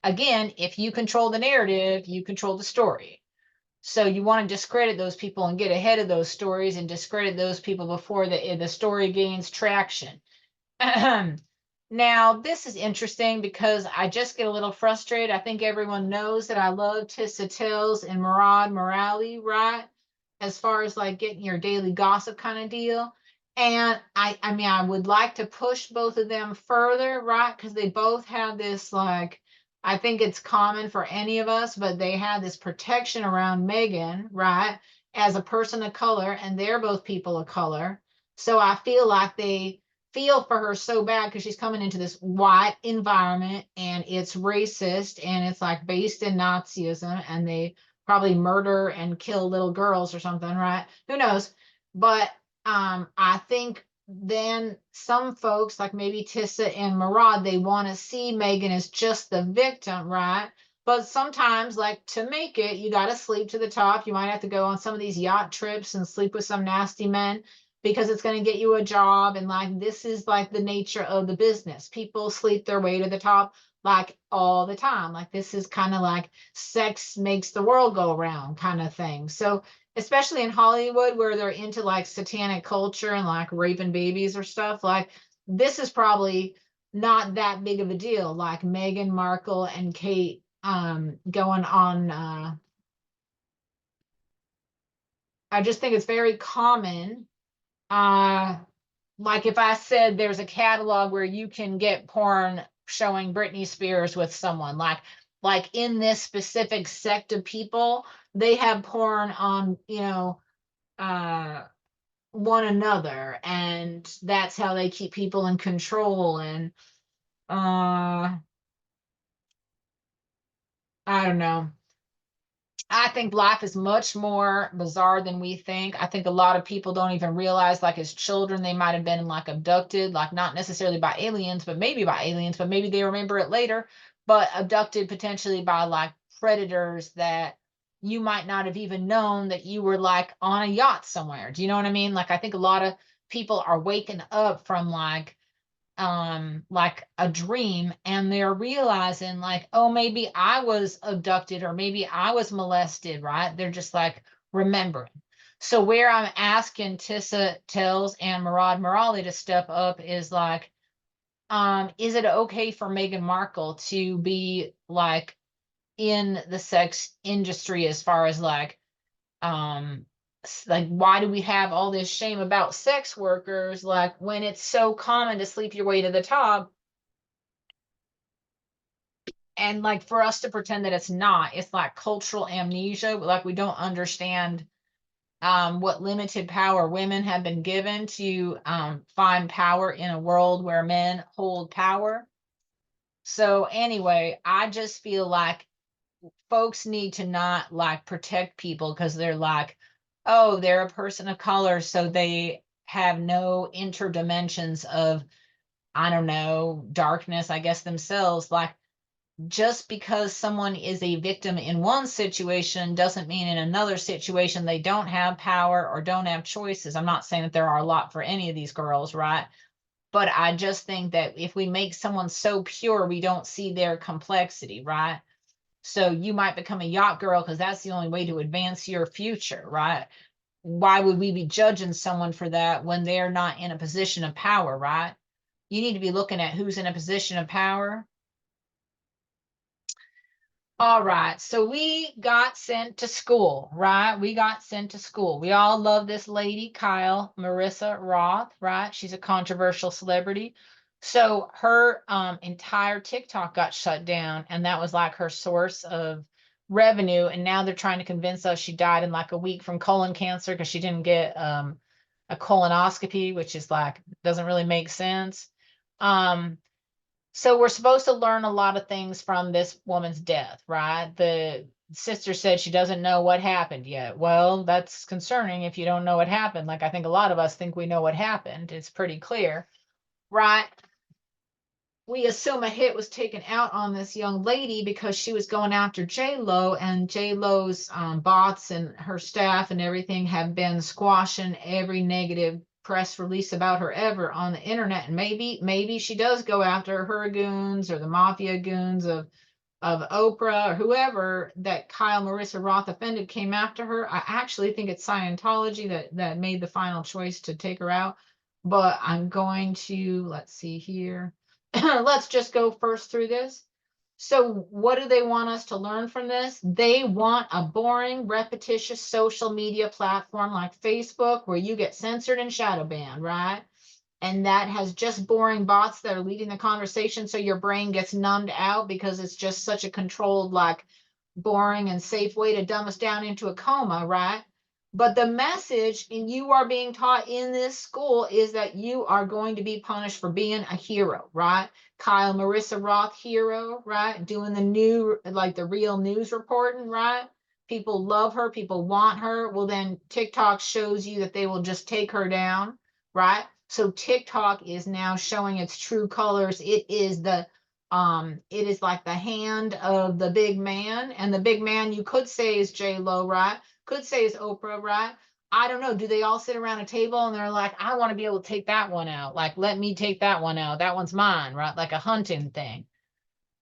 Again, if you control the narrative, you control the story. So you want to discredit those people and get ahead of those stories and discredit those people before the story gains traction. Now, this is interesting because I just get a little frustrated. I think everyone knows that I love Tissa Tells and Murad Morali, right? As far as like getting your daily gossip kind of deal. And I mean, I would like to push both of them further, right? Because they both have this like, I think it's common for any of us, but they have this protection around Megan, right? As a person of color, and they're both people of color. So I feel like they feel for her so bad because she's coming into this white environment and it's racist and it's like based in Nazism and they probably murder and kill little girls or something, right? Who knows? But I think then some folks like maybe Tissa and Murad, they want to see Megan as just the victim, right? But sometimes, like to make it, you got to sleep to the top. You might have to go on some of these yacht trips and sleep with some nasty men because it's going to get you a job. And like, this is like the nature of the business. People sleep their way to the top like all the time. Like, this is kind of like sex makes the world go around kind of thing. So, especially in Hollywood where they're into like satanic culture and like raping babies or stuff, like, this is probably not that big of a deal. Like Meghan Markle and Kate going on. I just think it's very common. Like if I said there's a catalog where you can get porn showing Britney Spears with someone, like like in this specific sect of people, they have porn on, uh one another, and that's how they keep people in control. And uh I don't know. I think life is much more bizarre than we think. I think a lot of people don't even realize, like, as children, they might have been like abducted, like not necessarily by aliens, but maybe by aliens, but maybe they remember it later, but abducted potentially by like predators that you might not have even known that you were like on a yacht somewhere. Do you know what I mean? Like, I think a lot of people are waking up from like a dream, and they're realizing like, oh, maybe I was abducted or maybe I was molested, right? They're just like remembering. So where I'm asking Tissa Tells and Murad Merali to step up is like, is it okay for Meghan Markle to be like in the sex industry, as far as um like, why do we have all this shame about sex workers, like when it's so common to sleep your way to the top? And like, for us to pretend that it's not, it's like cultural amnesia, like we don't understand what limited power women have been given to find power in a world where men hold power. So anyway, I just feel like folks need to not like protect people because they're like, oh, they're a person of color, so they have no interdimensions of, I don't know, darkness, I guess, themselves. Like, just because someone is a victim in one situation doesn't mean in another situation they don't have power or don't have choices. I'm not saying that there are a lot for any of these girls, right? But I just think that if we make someone so pure, we don't see their complexity, right? So you might become a yacht girl because that's the only way to advance your future, right? Why would we be judging someone for that when they're not in a position of power, right? You need to be looking at who's in a position of power. All right, so we got sent to school, right? We got sent to school. We all love this lady, Kyle Marissa Roth, right? She's a controversial celebrity. So her entire TikTok got shut down, and that was like her source of revenue. And now they're trying to convince us she died in like a week from colon cancer because she didn't get a colonoscopy, which is like, doesn't really make sense. Um, so we're supposed to learn a lot of things from this woman's death, right? The sister said she doesn't know what happened yet. Well, that's concerning if you don't know what happened. Like, I think a lot of us think we know what happened. It's pretty clear, right? We assume a hit was taken out on this young lady because she was going after J Lo, and J Lo's bots and her staff and everything have been squashing every negative press release about her ever on the internet. And maybe she does go after her goons or the mafia goons of Oprah or whoever that Kyle Marissa Roth offended came after her. I actually think it's Scientology that made the final choice to take her out. But I'm going to, let's see here. Let's just go first through this. So, what do they want us to learn from this? They want a boring, repetitious social media platform like Facebook where you get censored and shadow banned, right? And that has just boring bots that are leading the conversation, so your brain gets numbed out because it's just such a controlled, like, boring and safe way to dumb us down into a coma, right? But the message, and you are being taught in this school, is that you are going to be punished for being a hero, right? Kyle Marissa Roth hero, right? Doing the new, like the real news reporting, right? People love her, people want her. Well, then TikTok shows you that they will just take her down, right? So TikTok is now showing its true colors. It is like the hand of the big man, and the big man you could say is J Lo, right? Could say is Oprah, right? I don't know. Do they all sit around a table and they're like, I want to be able to take that one out. Like, let me take that one out. That one's mine, right? Like a hunting thing,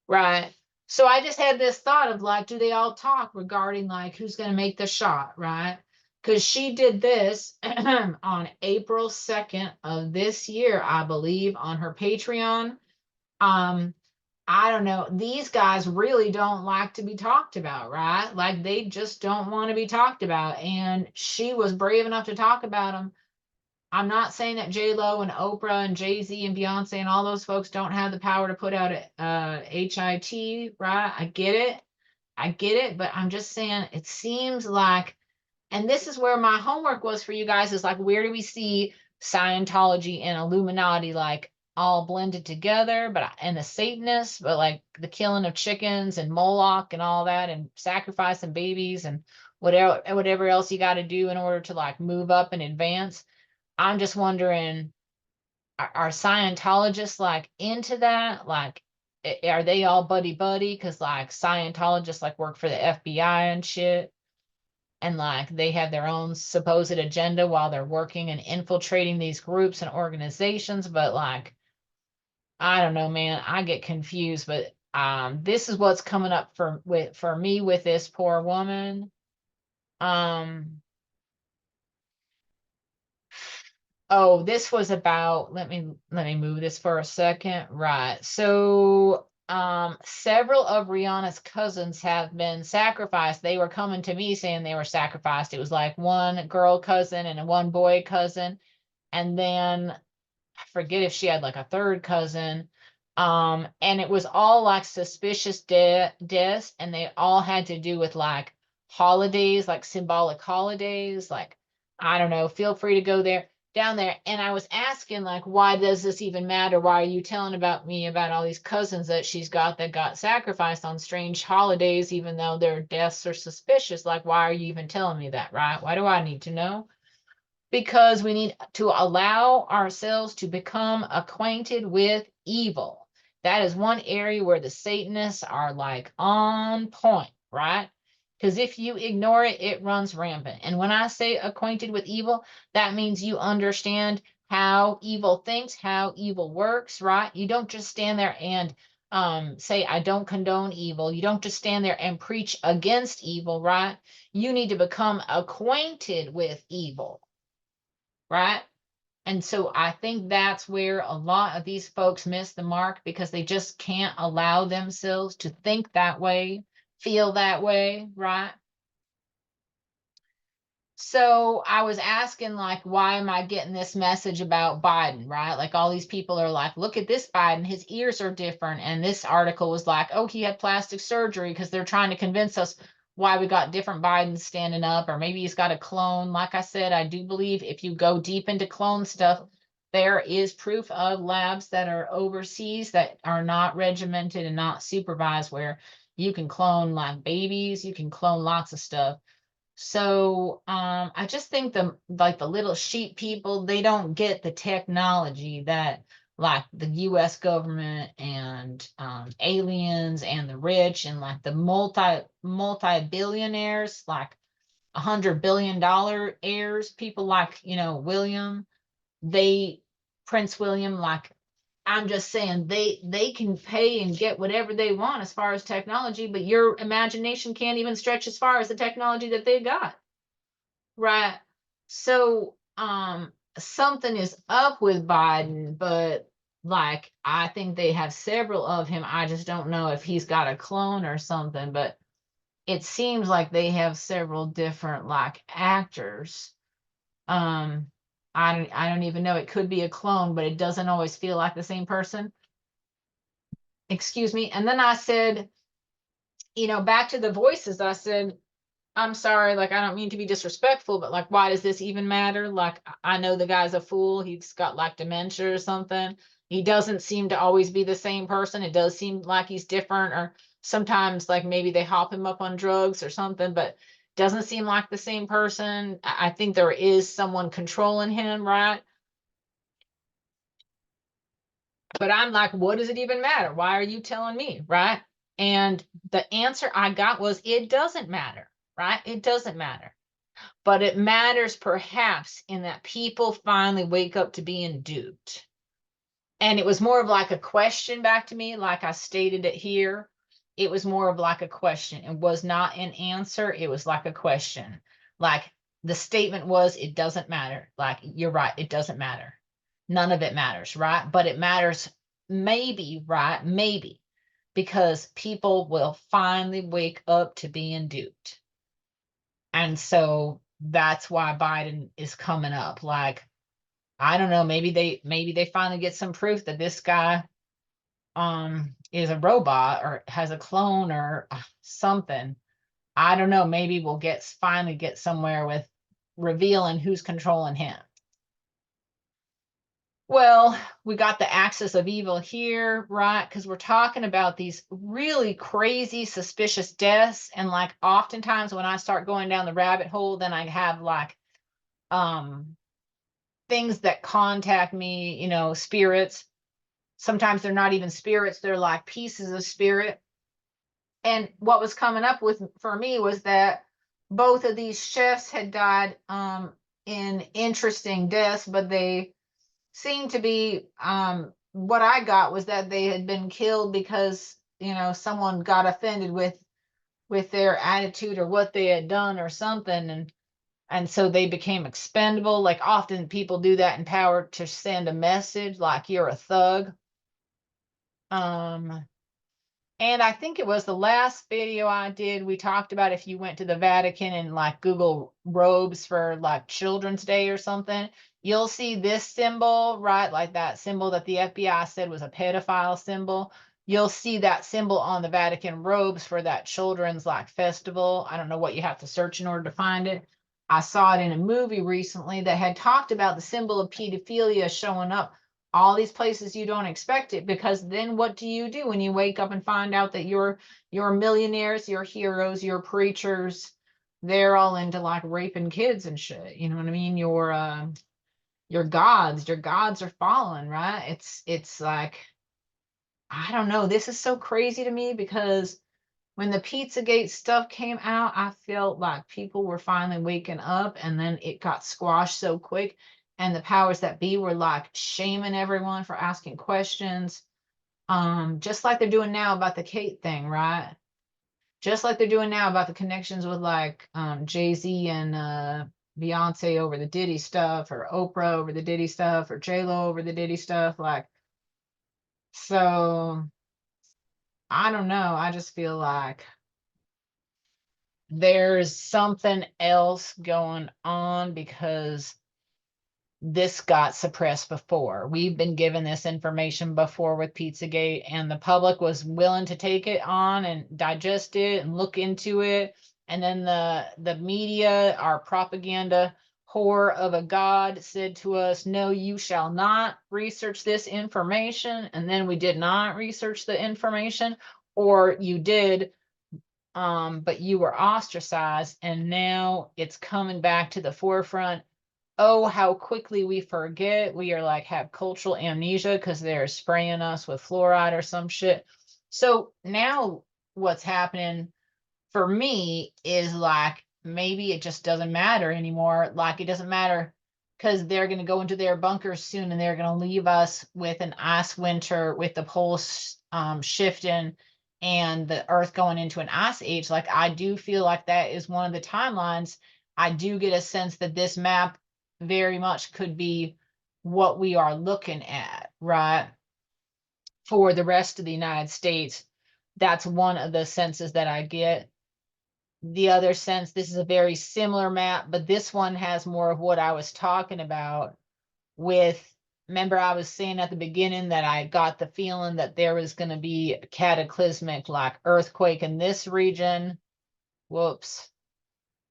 right? So I just had this thought of like, do they all talk regarding like who's going to make the shot, right? Because she did this on April 2nd of this year, I believe, on her Patreon. Um, I don't know. These guys really don't like to be talked about, right? Like, they just don't want to be talked about. And she was brave enough to talk about them. I'm not saying that J-Lo and Oprah and Jay-Z and Beyonce and all those folks don't have the power to put out a HIT, right? I get it. I get it, but I'm just saying it seems like, and this is where my homework was for you guys, is like, where do we see Scientology and Illuminati like all blended together, but and the Satanists, but like the killing of chickens and Moloch and all that, and sacrificing babies and whatever else you got to do in order to like move up and advance. I'm just wondering, are Scientologists like into that? Like, are they all buddy buddy? Because like Scientologists like work for the FBI and shit, and like they have their own supposed agenda while they're working and infiltrating these groups and organizations. But like, I don't know, man. I get confused. But this is what's coming up for me with this poor woman. Um, Oh, this was about, let me move this for a second. Right. So, several of Rihanna's cousins have been sacrificed. They were coming to me saying they were sacrificed. It was like one girl cousin and one boy cousin. And then I forget if she had like a third cousin. And it was all like suspicious deaths, and they all had to do with like holidays, like symbolic holidays. Like, I don't know, feel free to go there down there. And I was asking, like, why does this even matter? Why are you telling about me about all these cousins that she's got that got sacrificed on strange holidays, even though their deaths are suspicious? Like, why are you even telling me that, right? Why do I need to know? Because we need to allow ourselves to become acquainted with evil. That is one area where the Satanists are like on point, right? Because if you ignore it, it runs rampant. And when I say acquainted with evil, that means you understand how evil thinks, how evil works, right? You don't just stand there and say, I don't condone evil. You don't just stand there and preach against evil, right? You need to become acquainted with evil, right? And so I think that's where a lot of these folks miss the mark, because they just can't allow themselves to think that way, feel that way, right? So I was asking, like, why am I getting this message about Biden, right? Like, all these people are like, look at this Biden, his ears are different. And this article was like, oh, he had plastic surgery, because they're trying to convince us why we got different Bidens standing up, or maybe he's got a clone. Like I said, I do believe if you go deep into clone stuff, there is proof of labs that are overseas that are not regimented and not supervised, where you can clone like babies, you can clone lots of stuff. So I just think the little sheep people, they don't get the technology that like the US government and aliens and the rich and like the multi-billionaires, like $100 billion heirs, people like, William, they Prince William, like, I'm just saying they can pay and get whatever they want as far as technology, but your imagination can't even stretch as far as the technology that they got. Right. So, something is up with Biden, but like I think they have several of him. I just don't know if he's got a clone or something, but it seems like they have several different like actors. Um, I don't even know. It could be a clone, but it doesn't always feel like the same person. Excuse me. And then I said, back to the voices, I said, I'm sorry, like, I don't mean to be disrespectful, but like, why does this even matter? Like, I know the guy's a fool. He's got like dementia or something. He doesn't seem to always be the same person. It does seem like he's different, or sometimes like maybe they hop him up on drugs or something, but doesn't seem like the same person. I think there is someone controlling him, right? But I'm like, what does it even matter? Why are you telling me, right? And the answer I got was, it doesn't matter, right? It doesn't matter. But it matters perhaps in that people finally wake up to being duped. And it was more of like a question back to me, like I stated it here. It was more of like a question. It was not an answer. It was like a question. Like the statement was, it doesn't matter. Like, you're right, it doesn't matter. None of it matters, right? But it matters maybe, right? Maybe, because people will finally wake up to being duped. And so that's why Biden is coming up. Like, I don't know, maybe they finally get some proof that this guy is a robot or has a clone or something. I don't know, maybe we'll finally get somewhere with revealing who's controlling him. Well, we got the axis of evil here, right? Because we're talking about these really crazy, suspicious deaths. And like oftentimes when I start going down the rabbit hole, then I have like um things that contact me, spirits. Sometimes they're not even spirits, they're like pieces of spirit. And what was coming up with for me was that both of these chefs had died in interesting deaths, but they seemed to be what I got was that they had been killed because someone got offended with their attitude or what they had done or something, and so they became expendable. Like often people do that in power to send a message like you're a thug. um And I think it was the last video I did, we talked about if you went to the Vatican and like Google robes for like Children's Day or something, you'll see this symbol, right? Like that symbol that the FBI said was a pedophile symbol. You'll see that symbol on the Vatican robes for that children's like festival. I don't know what you have to search in order to find it. I saw it in a movie recently that had talked about the symbol of pedophilia showing up all these places you don't expect it, because then what do you do when you wake up and find out that your millionaires, your heroes, your preachers, they're all into like raping kids and shit, you know what I mean? Your gods are fallen, right? It's like, I don't know, this is so crazy to me because when the Pizzagate stuff came out, I felt like people were finally waking up, and then it got squashed so quick. And the powers that be were like shaming everyone for asking questions. Just like they're doing now about the Kate thing, right? Just like they're doing now about the connections with like Jay-Z and Beyonce over the Diddy stuff, or Oprah over the Diddy stuff, or J-Lo over the Diddy stuff. Like, so I don't know. I just feel like there's something else going on because this got suppressed before. We've been given this information before with Pizzagate, and the public was willing to take it on and digest it and look into it. And then the media, our propaganda whore of a god, said to us, no, you shall not research this information. And then we did not research the information, or you did, but you were ostracized, and now it's coming back to the forefront. Oh, how quickly we forget. We are like have cultural amnesia because they're spraying us with fluoride or some shit. So now what's happening for me is like maybe it just doesn't matter anymore. Like it doesn't matter because they're going to go into their bunkers soon, and they're going to leave us with an ice winter with the poles shifting and the earth going into an ice age. Like I do feel like that is one of the timelines. I do get a sense that this map very much could be what we are looking at, right? For the rest of the United States. That's one of the senses that I get. The other sense, this is a very similar map, but this one has more of what I was talking about with, remember I was saying at the beginning that I got the feeling that there was going to be a cataclysmic like earthquake in this region. Whoops.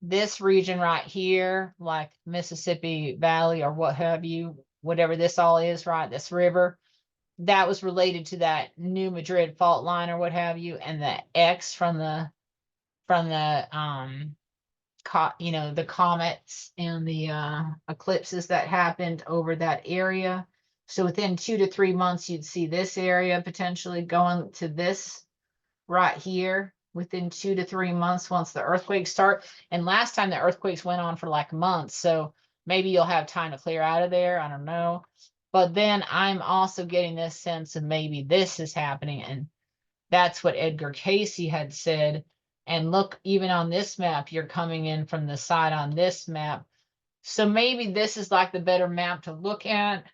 This region right here, like Mississippi Valley or what have you, whatever this all is, right? This river, that was related to that New Madrid fault line or what have you, and the X from the the comets and the eclipses that happened over that area. So within 2 to 3 months, you'd see this area potentially going to this right here within 2 to 3 months once the earthquakes start. And last time the earthquakes went on for like months, so maybe you'll have time to clear out of there. I don't know. But then I'm also getting this sense of maybe this is happening, and that's what Edgar Casey had said. And look, even on this map, you're coming in from the side on this map. So maybe this is like the better map to look at.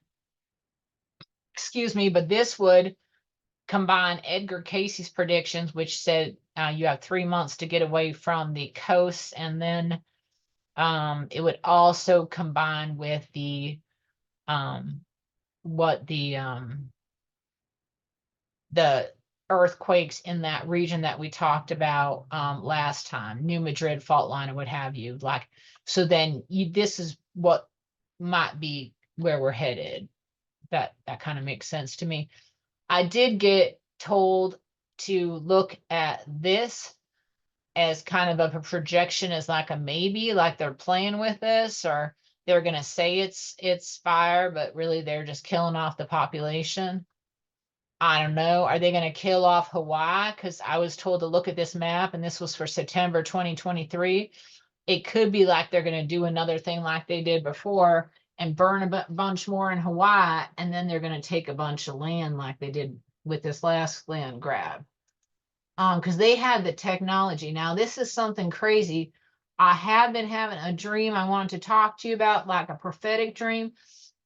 Excuse me, but this would combine Edgar Casey's predictions, which said you have 3 months to get away from the coast, and then it would also combine with the what the earthquakes in that region that we talked about last time, New Madrid fault line and what have you. Like, so then this is what might be where we're headed. That kind of makes sense to me. I did get told to look at this as kind of a projection, as like a maybe, like they're playing with this, or they're going to say it's fire, but really they're just killing off the population. I don't know. Are they going to kill off Hawaii? Because I was told to look at this map, and this was for September 2023. It could be like they're going to do another thing like they did before and burn a bunch more in Hawaii, and then they're going to take a bunch of land like they did with this last land grab. Because they had the technology. Now, this is something crazy. I have been having a dream I wanted to talk to you about, like a prophetic dream.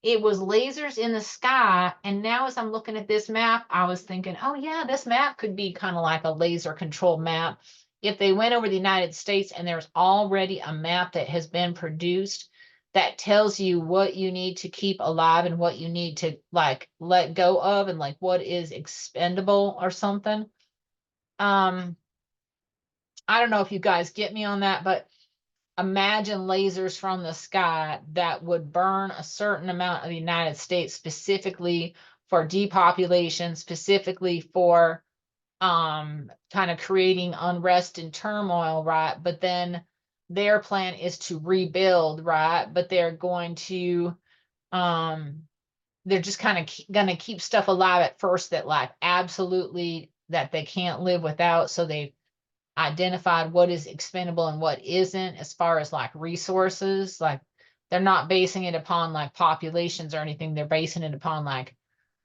It was lasers in the sky. And now, as I'm looking at this map, I was thinking, oh, yeah, this map could be kind of like a laser controlled map. If they went over the United States and there's already a map that has been produced that tells you what you need to keep alive and what you need to like let go of, and like what is expendable or something. I don't know if you guys get me on that, but imagine lasers from the sky that would burn a certain amount of the United States specifically for depopulation, specifically for kind of creating unrest and turmoil, right? But then their plan is to rebuild, right? But they're going to they're just kind of going to keep stuff alive at first that like absolutely that they can't live without. So they identified what is expendable and what isn't as far as like resources. Like they're not basing it upon like populations or anything. They're basing it upon like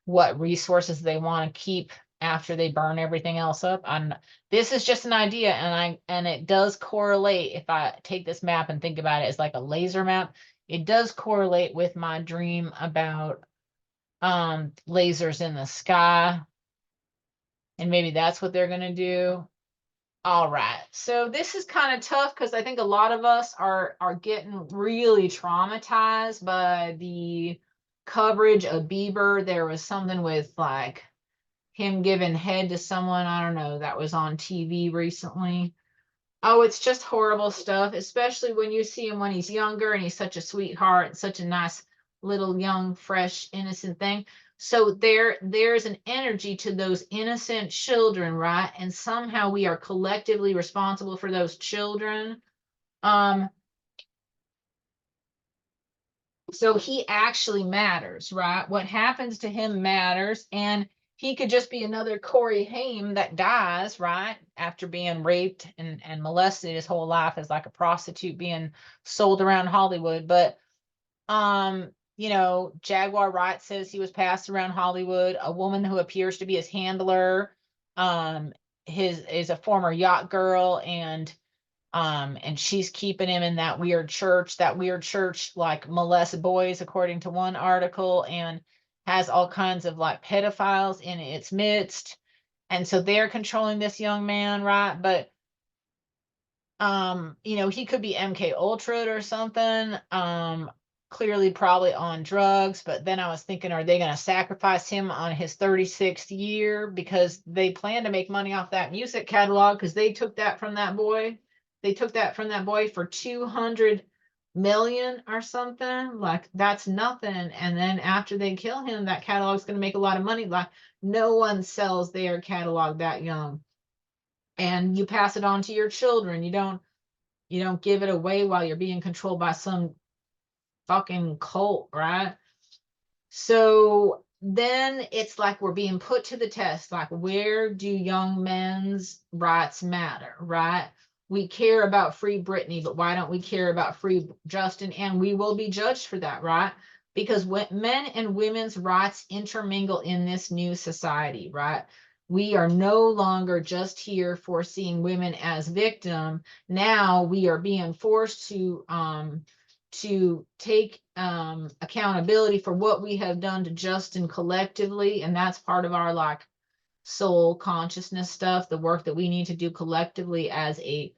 what resources they want to keep after they burn everything else up. This is just an idea, and it does correlate. If I take this map and think about it as like a laser map, it does correlate with my dream about lasers in the sky, and maybe that's what they're going to do. All right. So this is kind of tough because I think a lot of us are getting really traumatized by the coverage of Bieber. There was something with like him giving head to someone, I don't know, that was on TV recently. Oh, it's just horrible stuff, especially when you see him when he's younger and he's such a sweetheart, such a nice little young, fresh, innocent thing. So there's an energy to those innocent children, right? And somehow we are collectively responsible for those children. Um, so he actually matters, right? What happens to him matters. And he could just be another Corey Haim that dies, right? After being raped and molested his whole life as like a prostitute being sold around Hollywood. But Jaguar Wright says he was passed around Hollywood. A woman who appears to be his handler, his is a former yacht girl, and she's keeping him in that weird church. That weird church like molests boys, according to one article, and has all kinds of like pedophiles in its midst. And so they're controlling this young man, right? But he could be MK Ultra or something. Clearly probably on drugs. But then I was thinking, are they going to sacrifice him on his 36th year because they plan to make money off that music catalog, because they took that from that boy. They took that from that boy for 200 million or something. Like that's nothing. And then after they kill him, that catalog's going to make a lot of money. Like no one sells their catalog that young. And you pass it on to your children. You don't give it away while you're being controlled by some fucking cult, right? So then it's like we're being put to the test. Like, where do young men's rights matter, right? We care about free Britney, but why don't we care about free Justin? And we will be judged for that, right? Because when men and women's rights intermingle in this new society, right? We are no longer just here for seeing women as victim. Now we are being forced to take accountability for what we have done to Justin collectively, and that's part of our like soul consciousness stuff, the work that we need to do collectively as a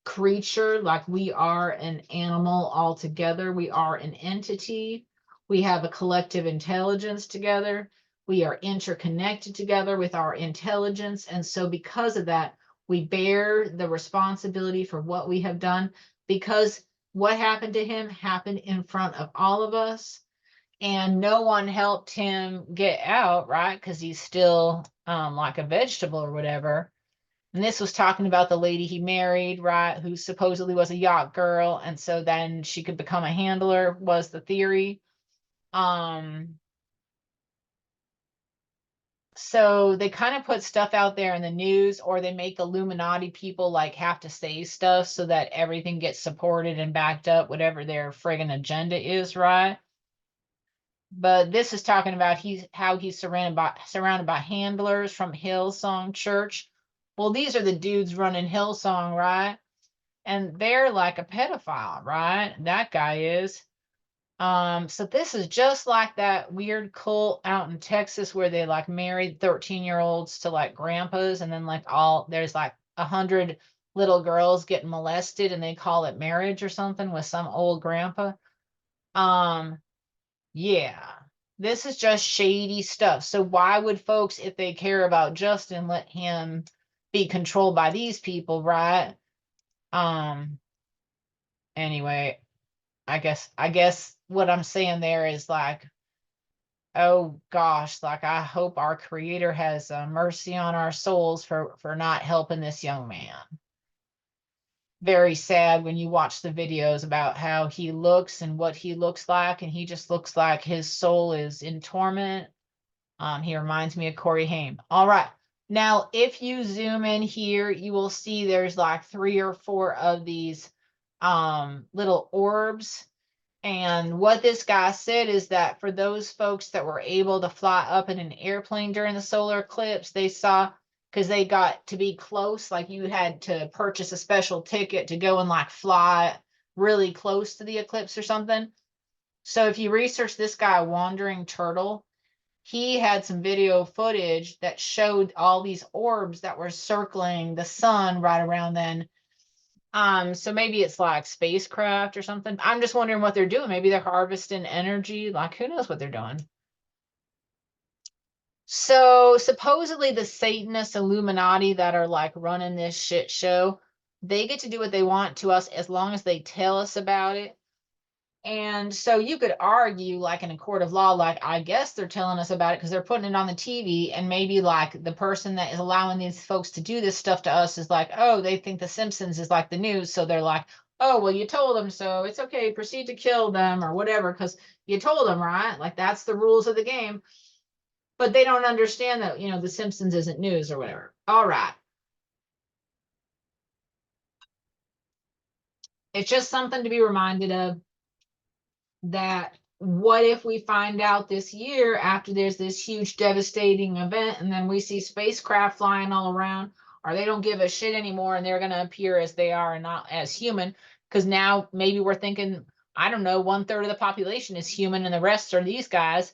creature. Like we are an animal altogether, we are an entity. We have a collective intelligence together. We are interconnected together with our intelligence. And so, because of that, we bear the responsibility for what we have done, because what happened to him happened in front of all of us. And no one helped him get out, right? Because he's still like a vegetable or whatever. And this was talking about the lady he married, right? Who supposedly was a yacht girl. And so then she could become a handler, was the theory. Um, so they kind of put stuff out there in the news, or they make Illuminati people like have to say stuff so that everything gets supported and backed up, whatever their friggin' agenda is, right? But this is talking about how he's surrounded by handlers from Hillsong Church. Well, these are the dudes running Hillsong, right? And they're like a pedophile, right? That guy is. So this is just like that weird cult out in Texas where they like married 13-year-olds to like grandpas, and then like there's like 100 little girls getting molested and they call it marriage or something with some old grandpa. Um, yeah, this is just shady stuff. So why would folks, if they care about Justin, let him be controlled by these people, right? Um, anyway, I guess what I'm saying there is like, oh gosh, like I hope our creator has mercy on our souls for not helping this young man. Very sad when you watch the videos about how he looks and what he looks like, and he just looks like his soul is in torment. He reminds me of Corey Haim. All right. Now, if you zoom in here, you will see there's like 3 or 4 of these little orbs. And what this guy said is that for those folks that were able to fly up in an airplane during the solar eclipse, they saw, because they got to be close, like you had to purchase a special ticket to go and like fly really close to the eclipse or something. So if you research this guy, Wandering Turtle, he had some video footage that showed all these orbs that were circling the sun right around then. So maybe it's like spacecraft or something. I'm just wondering what they're doing. Maybe they're harvesting energy. Like, who knows what they're doing? So supposedly the Satanist Illuminati that are like running this shit show, they get to do what they want to us as long as they tell us about it. And so you could argue, like in a court of law, like, I guess they're telling us about it because they're putting it on the TV. And maybe like the person that is allowing these folks to do this stuff to us is like, oh, they think The Simpsons is like the news. So they're like, oh, well, you told them, so it's okay, proceed to kill them or whatever, because you told them, right? Like, that's the rules of the game. But they don't understand that, The Simpsons isn't news or whatever. All right. It's just something to be reminded of, that what if we find out this year after there's this huge devastating event and then we see spacecraft flying all around, or they don't give a shit anymore and they're going to appear as they are and not as human, because now maybe we're thinking, I don't know, 1/3 of the population is human and the rest are these guys.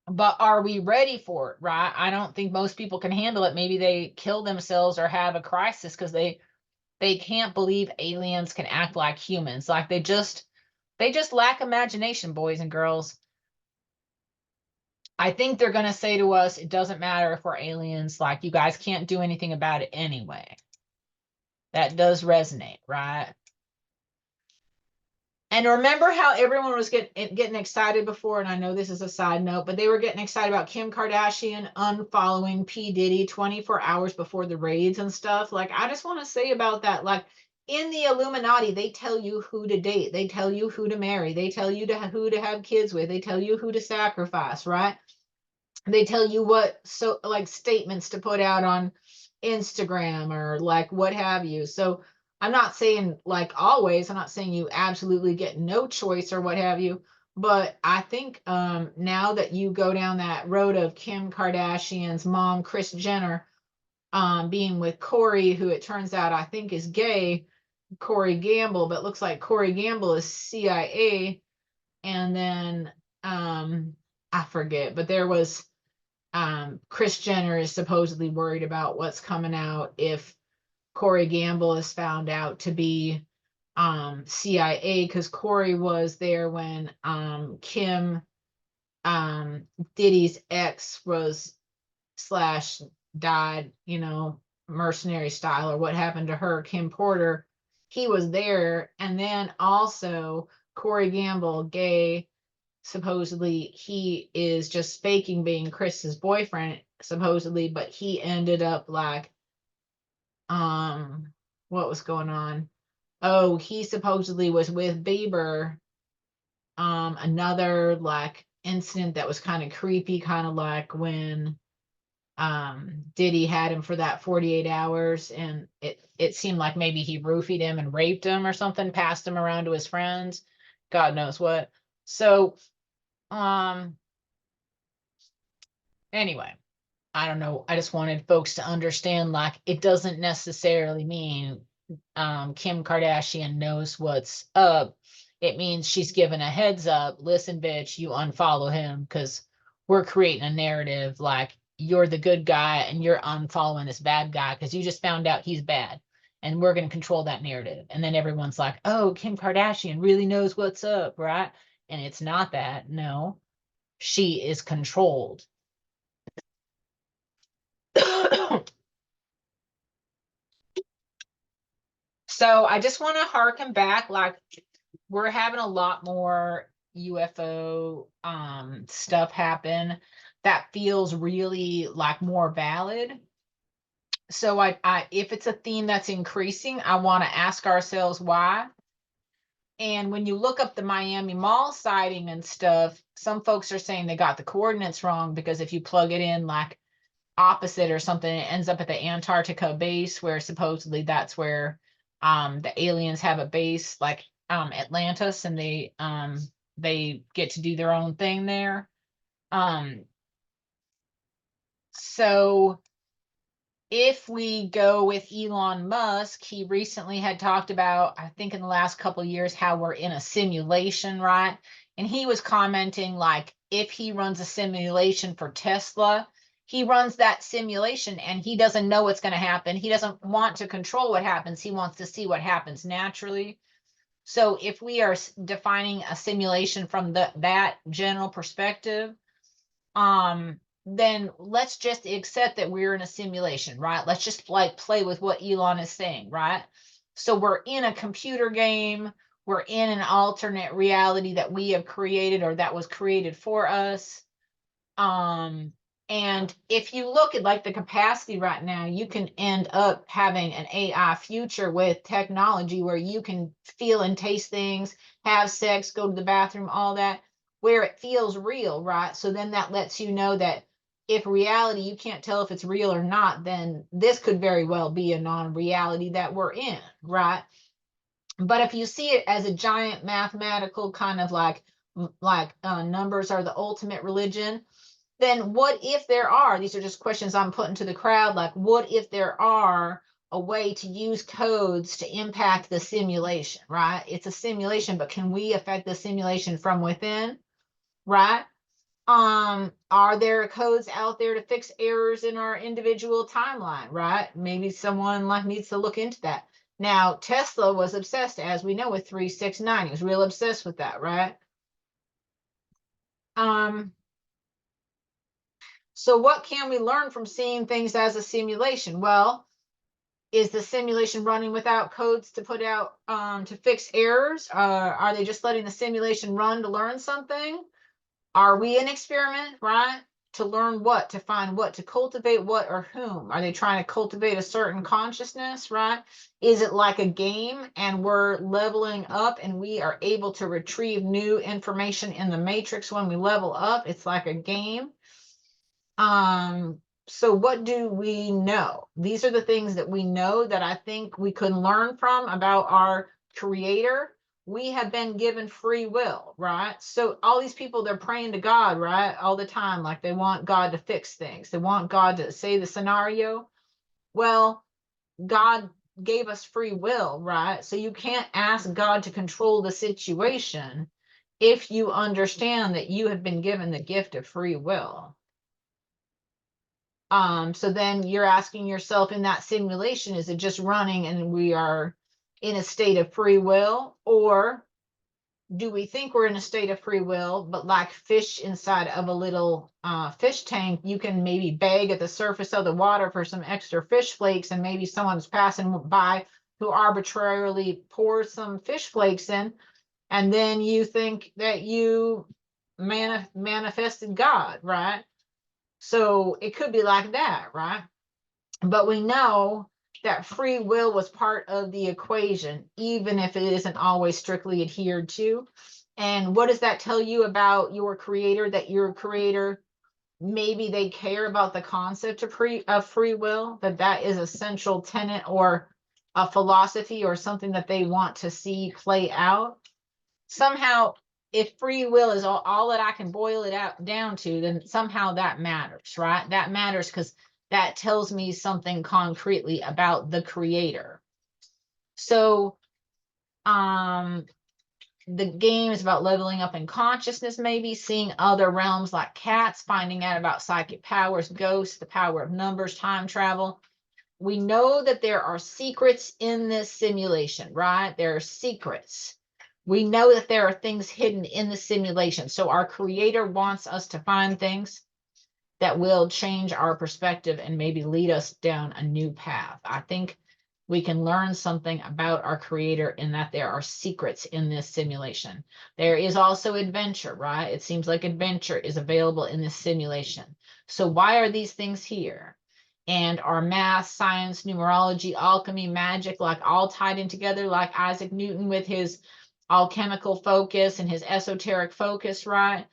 But are we ready for it, right? I don't think most people can handle it. Maybe they kill themselves or have a crisis because they can't believe aliens can act like humans. Like they just lack imagination, boys and girls. I think they're going to say to us, it doesn't matter if we're aliens, like you guys can't do anything about it anyway. That does resonate, right? And remember how everyone was getting excited before, and I know this is a side note, but they were getting excited about Kim Kardashian unfollowing P. Diddy 24 hours before the raids and stuff. Like, I just want to say about that, like, in the Illuminati, they tell you who to date, they tell you who to marry, they tell you who to have kids with, they tell you who to sacrifice, right? They tell you what, so like statements to put out on Instagram or like what have you. So I'm not saying like always, I'm not saying you absolutely get no choice or what have you, but I think now that you go down that road of Kim Kardashian's mom, Kris Jenner, being with Corey, who it turns out I think is gay, Corey Gamble, but looks like Corey Gamble is CIA. And then I forget, but there was Kris Jenner is supposedly worried about what's coming out if Corey Gamble is found out to be CIA, because Corey was there when Kim, Diddy's ex, was slash died, mercenary style, or what happened to her, Kim Porter. He was there. And then also Corey Gamble, gay, supposedly he is just faking being Chris's boyfriend, supposedly, but he ended up like, what was going on? Oh, he supposedly was with Bieber. Another like incident that was kind of creepy, kind of like when Diddy had him for that 48 hours, and it seemed like maybe he roofied him and raped him or something, passed him around to his friends, God knows what. So anyway, I don't know. I just wanted folks to understand, like, it doesn't necessarily mean Kim Kardashian knows what's up. It means she's given a heads up. Listen, bitch, you unfollow him because we're creating a narrative like you're the good guy and you're unfollowing this bad guy because you just found out he's bad. And we're going to control that narrative. And then everyone's like, oh, Kim Kardashian really knows what's up, right? And it's not that. No, she is controlled. So I just want to harken back, like we're having a lot more UFO stuff happen that feels really like more valid. So I if it's a theme that's increasing, I want to ask ourselves why. And when you look up the Miami Mall sighting and stuff, some folks are saying they got the coordinates wrong because if you plug it in like opposite or something, it ends up at the Antarctica base where supposedly that's where the aliens have a base, like Atlantis, and they get to do their own thing there. um so if we go with Elon Musk, he recently had talked about, I think in the last couple of years, how we're in a simulation, right? And he was commenting like if he runs a simulation for Tesla, he runs that simulation and he doesn't know what's going to happen. He doesn't want to control what happens. He wants to see what happens naturally. So if we are defining a simulation from that general perspective, then let's just accept that we're in a simulation, right? Let's just like play with what Elon is saying, right? So we're in a computer game, we're in an alternate reality that we have created or that was created for us. um and if you look at like the capacity right now, you can end up having an AI future with technology where you can feel and taste things, have sex, go to the bathroom, all that, where it feels real, right? So then that lets you know that if reality, you can't tell if it's real or not, then this could very well be a non-reality that we're in, right? But if you see it as a giant mathematical kind of like numbers are the ultimate religion, then what if there are, these are just questions I'm putting to the crowd, like what if there are a way to use codes to impact the simulation, right? It's a simulation, but can we affect the simulation from within, right? Are there codes out there to fix errors in our individual timeline, right? Maybe someone like needs to look into that. Now, Tesla was obsessed, as we know, with 369. He was real obsessed with that, right? um So what can we learn from seeing things as a simulation? Well, is the simulation running without codes to put out to fix errors? Are they just letting the simulation run to learn something? Are we an experiment, right? To learn what, to find what, to cultivate what or whom? Are they trying to cultivate a certain consciousness, right? Is it like a game and we're leveling up and we are able to retrieve new information in the matrix when we level up? It's like a game. So what do we know? These are the things that we know that I think we can learn from about our creator. We have been given free will, right? So all these people, they're praying to God, right? All the time, like they want God to fix things. They want God to say the scenario. Well, God gave us free will, right? So you can't ask God to control the situation if you understand that you have been given the gift of free will. So then you're asking yourself in that simulation, is it just running and we are in a state of free will, or do we think we're in a state of free will, but like fish inside of a little fish tank, you can maybe beg at the surface of the water for some extra fish flakes, and maybe someone's passing by who arbitrarily pours some fish flakes in, and then you think that you manifested God, right? So it could be like that, right? But we know that free will was part of the equation, even if it isn't always strictly adhered to. And what does that tell you about your creator? That your creator, maybe they care about the concept of free will, that is a central tenet or a philosophy or something that they want to see play out. Somehow, if free will is all that I can boil it out down to, then somehow that matters, right? That matters because that tells me something concretely about the creator. So the game is about leveling up in consciousness, maybe seeing other realms like cats, finding out about psychic powers, ghosts, the power of numbers, time travel. We know that there are secrets in this simulation, right? There are secrets. We know that there are things hidden in the simulation. So our creator wants us to find things that will change our perspective and maybe lead us down a new path. I think we can learn something about our creator in that there are secrets in this simulation. There is also adventure, right? It seems like adventure is available in this simulation. So why are these things here? And are math, science, numerology, alchemy, magic, like all tied in together, like Isaac Newton with his alchemical focus and his esoteric focus, right?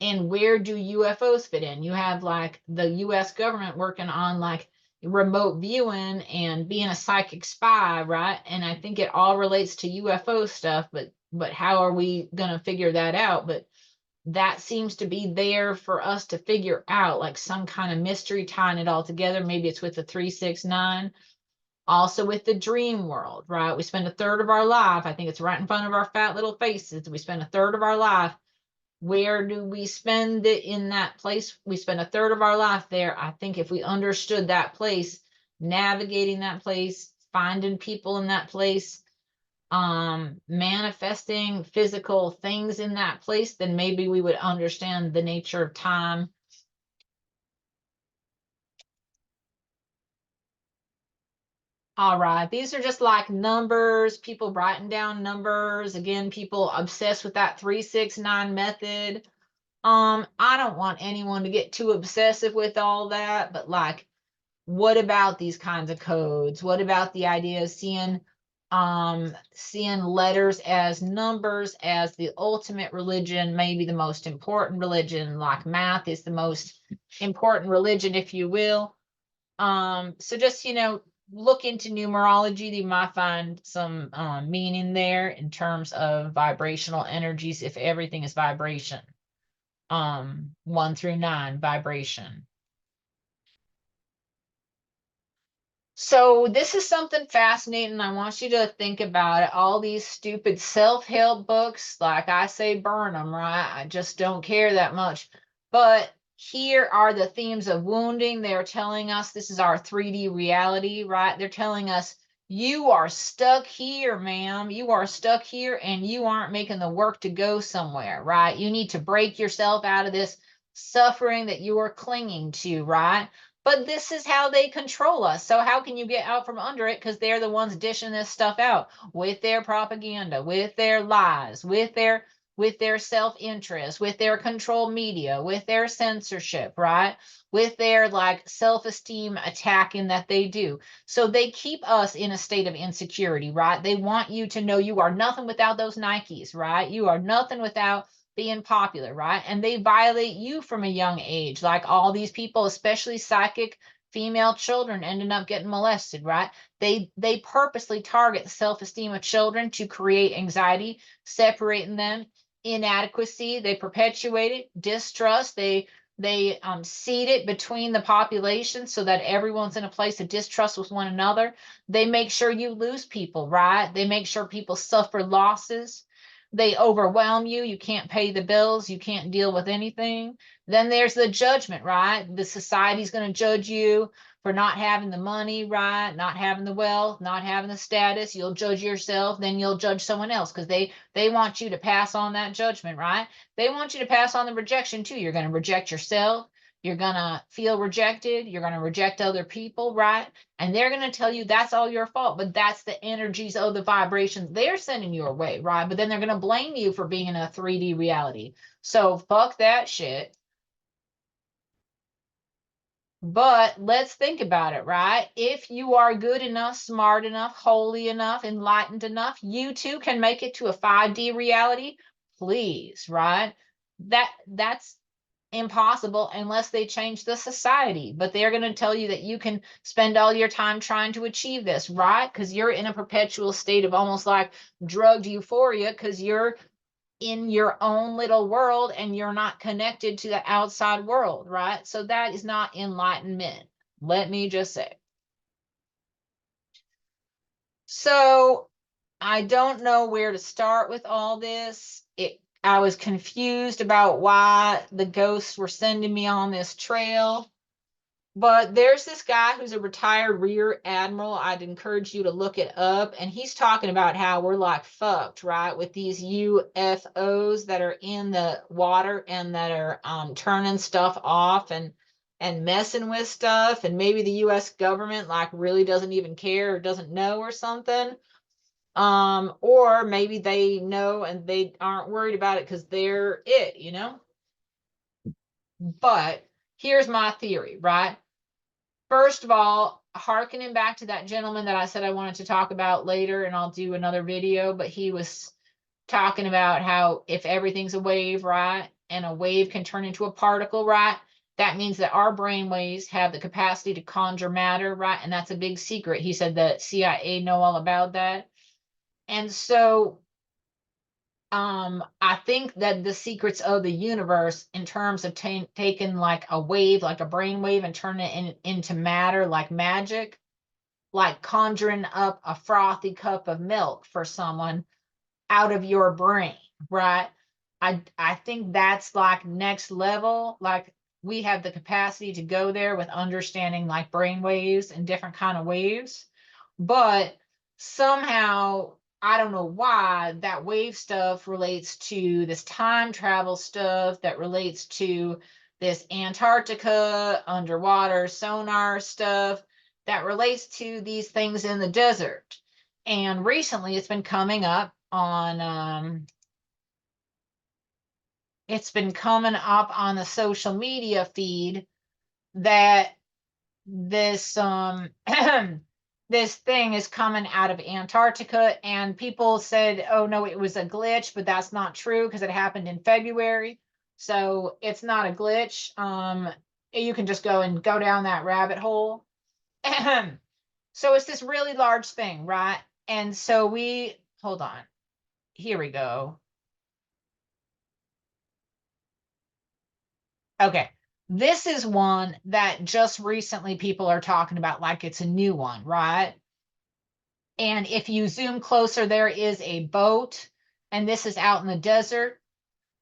And where do UFOs fit in? You have like the US government working on like remote viewing and being a psychic spy, right? And I think it all relates to UFO stuff, but how are we going to figure that out? But that seems to be there for us to figure out, like some kind of mystery tying it all together. Maybe it's with the 369, also with the dream world, right? We spend a third of our life, I think it's right in front of our fat little faces. We spend a third of our life. Where do we spend it in that place? We spend a third of our life there. I think if we understood that place, navigating that place, finding people in that place, manifesting physical things in that place, then maybe we would understand the nature of time. All right, these are just like numbers, people writing down numbers. Again, people obsessed with that 369 method. I don't want anyone to get too obsessive with all that, but like, what about these kinds of codes? What about the idea of seeing letters as numbers as the ultimate religion, maybe the most important religion, like math is the most important religion, if you will. So just, look into numerology. You might find some meaning there in terms of vibrational energies, if everything is vibration. 1 through 9, vibration. So this is something fascinating. I want you to think about it. All these stupid self-help books, like I say, burn them, right? I just don't care that much. But here are the themes of wounding. They're telling us this is our 3D reality, right? They're telling us you are stuck here, ma'am. You are stuck here and you aren't making the work to go somewhere, right? You need to break yourself out of this suffering that you are clinging to, right? But this is how they control us. So how can you get out from under it? Because they're the ones dishing this stuff out with their propaganda, with their lies, with their self-interest, with their control media, with their censorship, right? With their like self-esteem attacking that they do. So they keep us in a state of insecurity, right? They want you to know you are nothing without those Nikes, right? You are nothing without being popular, right? And they violate you from a young age, like all these people, especially psychic female children ending up getting molested, right? They purposely target the self-esteem of children to create anxiety, separating them, inadequacy, they perpetuate it, distrust, they seed it between the population so that everyone's in a place of distrust with one another. They make sure you lose people, right? They make sure people suffer losses. they overwhelm you. You can't pay the bills. You can't deal with anything. Then there's the judgment, right? The society's going to judge you for not having the money, right? Not having the wealth, not having the status. You'll judge yourself, then you'll judge someone else because they want you to pass on that judgment, right? They want you to pass on the rejection too. You're going to reject yourself. You're going to feel rejected. You're going to reject other people, right? And they're going to tell you that's all your fault, but that's the energies of the vibrations they're sending your way, right? But then they're going to blame you for being in a 3D reality. So fuck that shit. But let's think about it, right? If you are good enough, smart enough, holy enough, enlightened enough, you too can make it to a 5D reality. Please, right? That's impossible unless they change the society. But they're going to tell you that you can spend all your time trying to achieve this, right? Because you're in a perpetual state of almost like drugged euphoria because you're in your own little world and you're not connected to the outside world, right? So that is not enlightenment. Let me just say. So I don't know where to start with all this. I was confused about why the ghosts were sending me on this trail. But there's this guy who's a retired rear admiral. I'd encourage you to look it up. And he's talking about how we're like fucked, right? With these UFOs that are in the water and that are turning stuff off and messing with stuff. And maybe the US government like really doesn't even care or doesn't know or something. Or maybe they know and they aren't worried about it because they're it, you know? But here's my theory, right? First of all, hearkening back to that gentleman that I said I wanted to talk about later, and I'll do another video, but he was talking about how if everything's a wave, right, and a wave can turn into a particle, right, that means that our brain waves have the capacity to conjure matter, right, and that's a big secret. He said the CIA know all about that. And so I think that the secrets of the universe in terms of taking like a wave, like a brain wave and turning it into matter, like magic, like conjuring up a frothy cup of milk for someone out of your brain, right? I think that's like next level. Like we have the capacity to go there with understanding like brain waves and different kind of waves. But somehow I don't know why that wave stuff relates to this time travel stuff that relates to this Antarctica underwater sonar stuff that relates to these things in the desert. And recently it's been coming up on it's been coming up on the social media feed that this this thing is coming out of Antarctica, and people said, oh no, it was a glitch, but that's not true because it happened in February. So it's not a glitch. You can just go down that rabbit hole. So it's this really large thing, right? And so we hold on. Here we go. Okay. This is one that just recently people are talking about like it's a new one, right? And if you zoom closer, there is a boat, and this is out in the desert.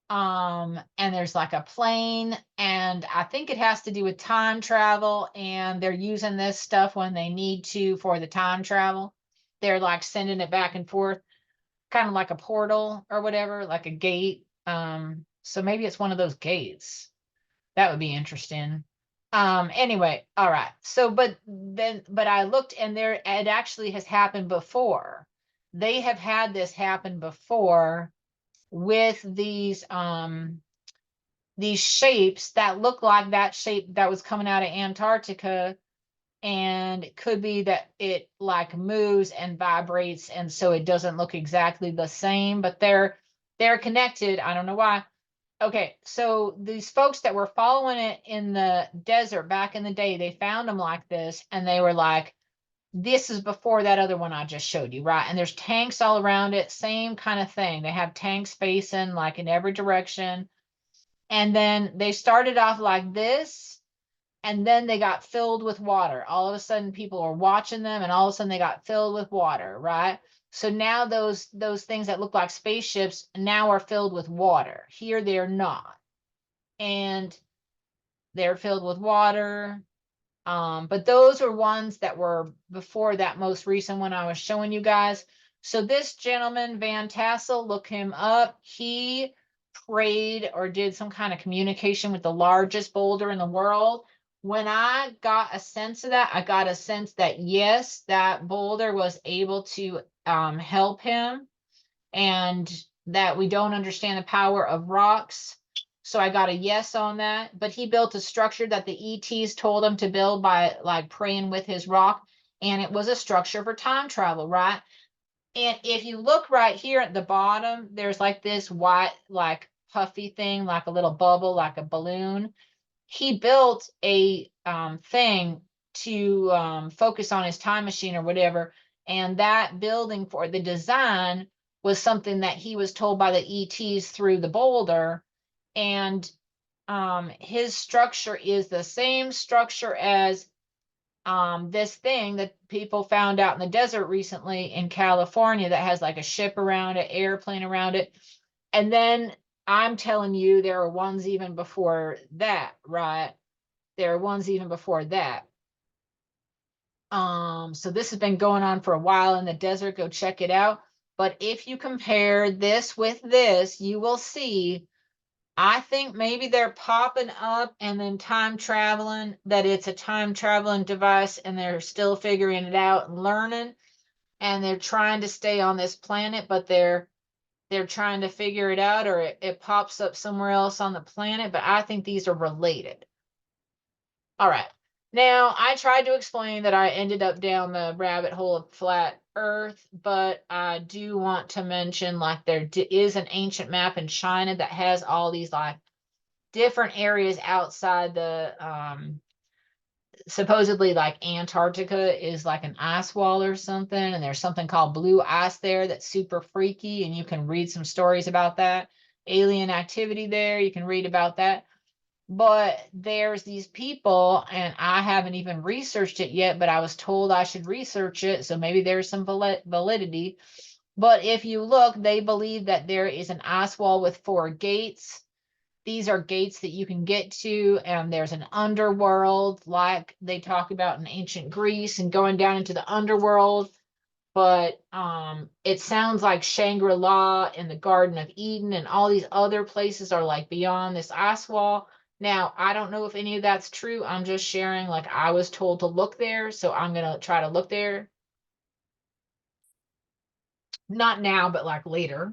And there's like a plane, and I think it has to do with time travel, and they're using this stuff when they need to for the time travel. They're like sending it back and forth, kind of like a portal or whatever, like a gate. So maybe it's one of those gates. That would be interesting. Anyway, all right. So, but I looked and there, it actually has happened before. They have had this happen before with these shapes that look like that shape that was coming out of Antarctica. And it could be that it like moves and vibrates, and so it doesn't look exactly the same, but they're connected. I don't know why. Okay, so these folks that were following it in the desert back in the day, they found them like this, and they were like, this is before that other one I just showed you, right? And there's tanks all around it, same kind of thing. They have tanks facing like in every direction. And then they started off like this, and then they got filled with water. All of a sudden, people were watching them, and all of a sudden, they got filled with water, right? So now those things that look like spaceships now are filled with water. Here they're not. And they're filled with water. But those were ones that were before that most recent one I was showing you guys. So this gentleman, Van Tassel, look him up. He prayed or did some kind of communication with the largest boulder in the world. When I got a sense of that, I got a sense that yes, that boulder was able to help him, and that we don't understand the power of rocks. So I got a yes on that. But he built a structure that the ETs told him to build by like praying with his rock. And it was a structure for time travel, right? And if you look right here at the bottom, there's like this white, like puffy thing, like a little bubble, like a balloon. He built a thing to focus on his time machine or whatever. And that building for the design was something that he was told by the ETs through the boulder. And his structure is the same structure as this thing that people found out in the desert recently in California that has like a ship around it, airplane around it. And then I'm telling you, there are ones even before that, right? There are ones even before that. So this has been going on for a while in the desert. Go check it out. But if you compare this with this, you will see, I think maybe they're popping up and then time traveling, that it's a time traveling device and they're still figuring it out and learning. And they're trying to stay on this planet, but they're trying to figure it out, or it pops up somewhere else on the planet. But I think these are related. All right. Now, I tried to explain that I ended up down the rabbit hole of flat Earth, but I do want to mention like there is an ancient map in China that has all these like different areas outside the supposedly like Antarctica is like an ice wall or something, and there's something called blue ice there that's super freaky, and you can read some stories about that. Alien activity there, you can read about that. But there's these people, and I haven't even researched it yet, but I was told I should research it. So maybe there's some validity. But if you look, they believe that there is an ice wall with 4 gates. These are gates that you can get to, and there's an underworld, like they talk about in ancient Greece, and going down into the underworld. But it sounds like Shangri-La and the Garden of Eden and all these other places are like beyond this ice wall. Now, I don't know if any of that's true. I'm just sharing, like I was told to look there, so I'm gonna try to look there. Not now, but like later.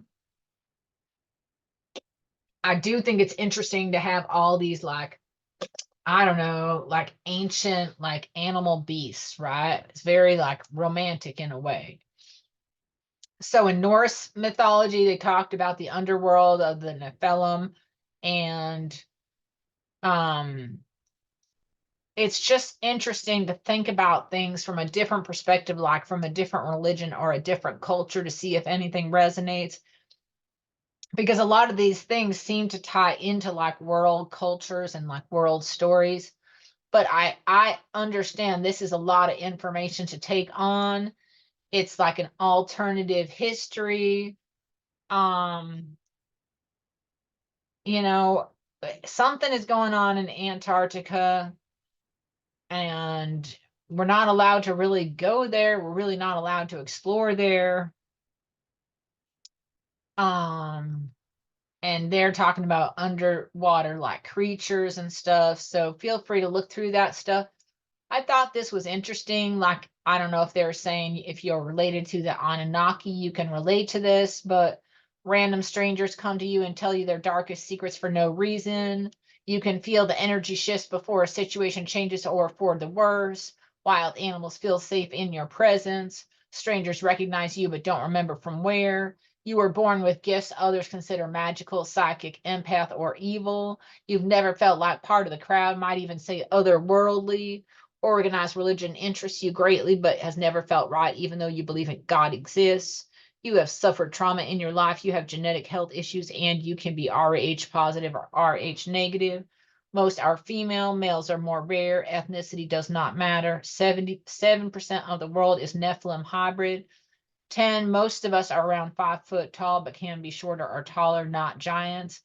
I do think it's interesting to have all these like, I don't know, like ancient like animal beasts, right? It's very like romantic in a way. So in Norse mythology, they talked about the underworld of the Nephilim, and um, it's just interesting to think about things from a different perspective, like from a different religion or a different culture, to see if anything resonates. Because a lot of these things seem to tie into like world cultures and like world stories. But I understand this is a lot of information to take on. It's like an alternative history. Um, you know, something is going on in Antarctica, and we're not allowed to really go there. We're really not allowed to explore there. Um, and they're talking about underwater like creatures and stuff. So feel free to look through that stuff. I thought this was interesting. Like, I don't know if they're saying if you're related to the Anunnaki, you can relate to this, but random strangers come to you and tell you their darkest secrets for no reason. You can feel the energy shifts before a situation changes or for the worse. Wild animals feel safe in your presence. Strangers recognize you but don't remember from where. You were born with gifts others consider magical, psychic, empath, or evil. You've never felt like part of the crowd, might even say otherworldly. Organized religion interests you greatly, but has never felt right, even though you believe in God exists. You have suffered trauma in your life. You have genetic health issues, and you can be Rh positive or Rh negative. Most are female. Males are more rare. Ethnicity does not matter. 77% of the world is Nephilim hybrid. 10, most of us are around 5 foot tall, but can be shorter or taller, not giants.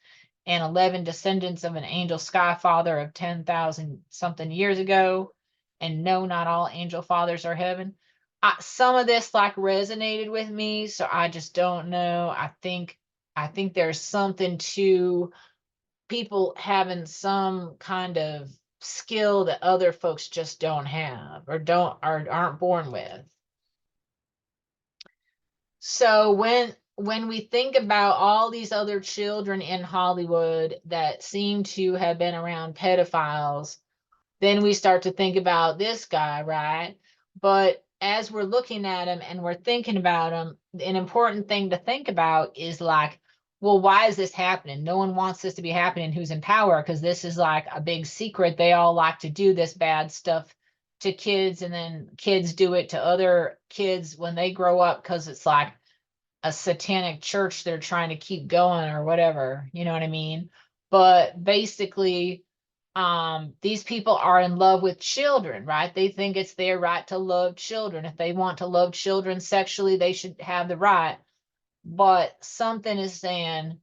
And 11, descendants of an angel sky father of 10,000 something years ago. And no, not all angel fathers are heaven. Some of this like resonated with me, so I just don't know. I think there's something to people having some kind of skill that other folks just don't have or don't or aren't born with. So when we think about all these other children in Hollywood that seem to have been around pedophiles, then we start to think about this guy, right? But as we're looking at him and we're thinking about him, an important thing to think about is like, well, why is this happening? No one wants this to be happening who's in power, because this is like a big secret. They all like to do this bad stuff to kids, and then kids do it to other kids when they grow up because it's like a satanic church they're trying to keep going or whatever, you know what I mean? But basically, these people are in love with children, right? They think it's their right to love children. If they want to love children sexually, they should have the right. But something is saying,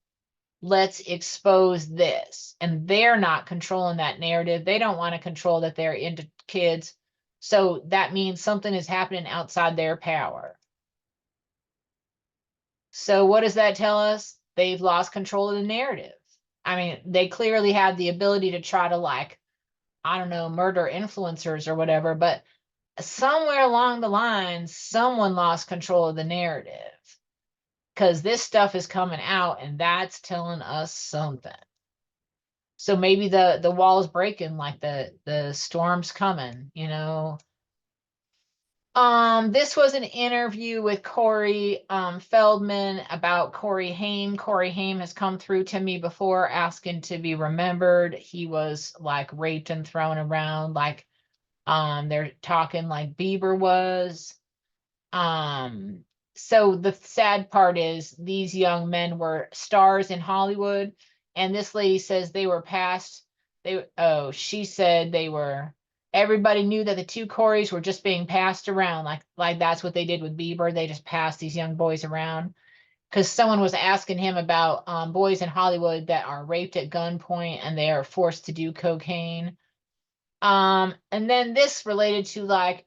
let's expose this. And they're not controlling that narrative. They don't want to control that they're into kids. So that means something is happening outside their power. So what does that tell us? They've lost control of the narrative. I mean, they clearly had the ability to try to like, I don't know, murder influencers or whatever, but somewhere along the line, someone lost control of the narrative because this stuff is coming out and that's telling us something. So maybe the wall's breaking, like the storm's coming, you know. This was an interview with Corey Feldman about Corey Haim. Corey Haim has come through to me before asking to be remembered. He was like raped and thrown around like they're talking like Bieber was. Um, so the sad part is these young men were stars in Hollywood, and this lady says they were past. She said they were. Everybody knew that the two Corys were just being passed around, like that's what they did with Bieber. They just passed these young boys around because someone was asking him about boys in Hollywood that are raped at gunpoint and they are forced to do cocaine. And then this related to like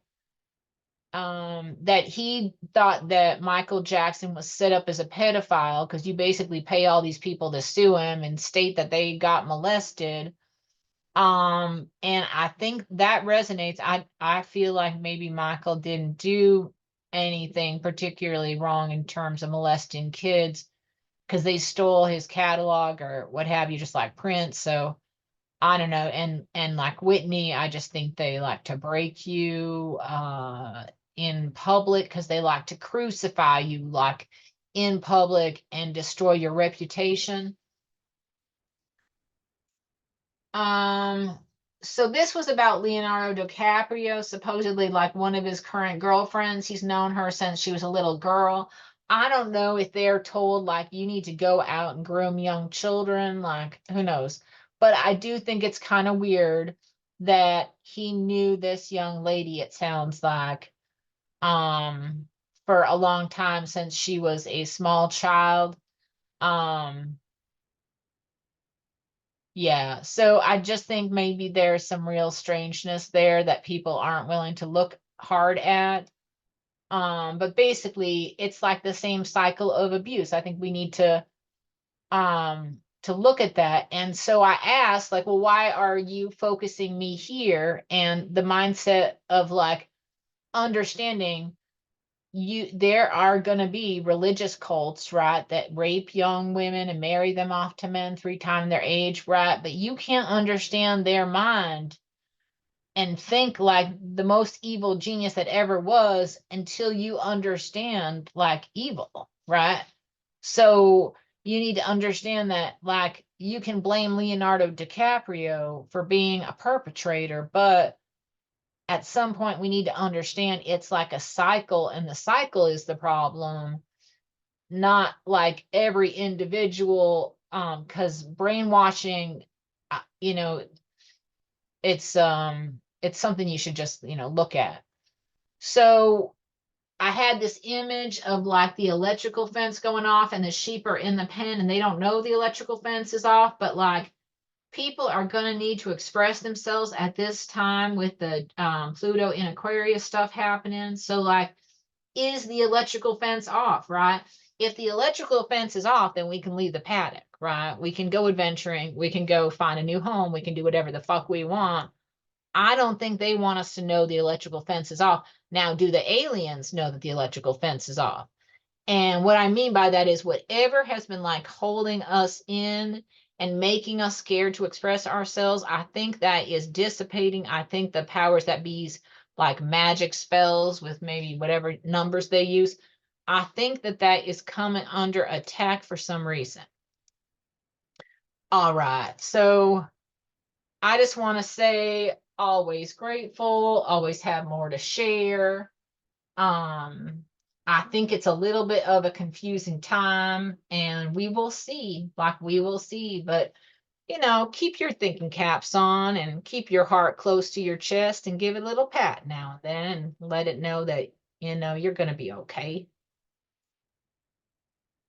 that he thought that Michael Jackson was set up as a pedophile because you basically pay all these people to sue him and state that they got molested. And I think that resonates. I feel like maybe Michael didn't do anything particularly wrong in terms of molesting kids because they stole his catalog or what have you, just like Prince. So I don't know. And like Whitney, I just think they like to break you in public because they like to crucify you like in public and destroy your reputation. Um, so this was about Leonardo DiCaprio, supposedly like one of his current girlfriends. He's known her since she was a little girl. I don't know if they're told like you need to go out and groom young children, like who knows. But I do think it's kind of weird that he knew this young lady, it sounds like, um, for a long time since she was a small child. Um, yeah, so I just think maybe there's some real strangeness there that people aren't willing to look hard at. But basically it's like the same cycle of abuse. I think we need to look at that. And so I asked, like, well, why are you focusing me here? And the mindset of like understanding there are going to be religious cults, right, that rape young women and marry them off to men 3 times their age, right? But you can't understand their mind and think like the most evil genius that ever was until you understand like evil, right? So you need to understand that like you can blame Leonardo DiCaprio for being a perpetrator, but at some point we need to understand it's like a cycle and the cycle is the problem, not like every individual, because brainwashing, you know, it's something you should just, look at. So I had this image of like the electrical fence going off and the sheep are in the pen and they don't know the electrical fence is off, but like people are going to need to express themselves at this time with the Pluto in Aquarius stuff happening. So, like, is the electrical fence off, right? If the electrical fence is off, then we can leave the paddock, right? We can go adventuring. We can go find a new home. We can do whatever the fuck we want. I don't think they want us to know the electrical fence is off. Now, do the aliens know that the electrical fence is off? And what I mean by that is whatever has been like holding us in and making us scared to express ourselves, I think that is dissipating. I think the powers that be's like magic spells with maybe whatever numbers they use, I think that that is coming under attack for some reason. All right. So I just want to say always grateful, always have more to share. Um, I think it's a little bit of a confusing time, and we will see, like we will see, but keep your thinking caps on and keep your heart close to your chest and give it a little pat now and then and let it know that you're going to be okay.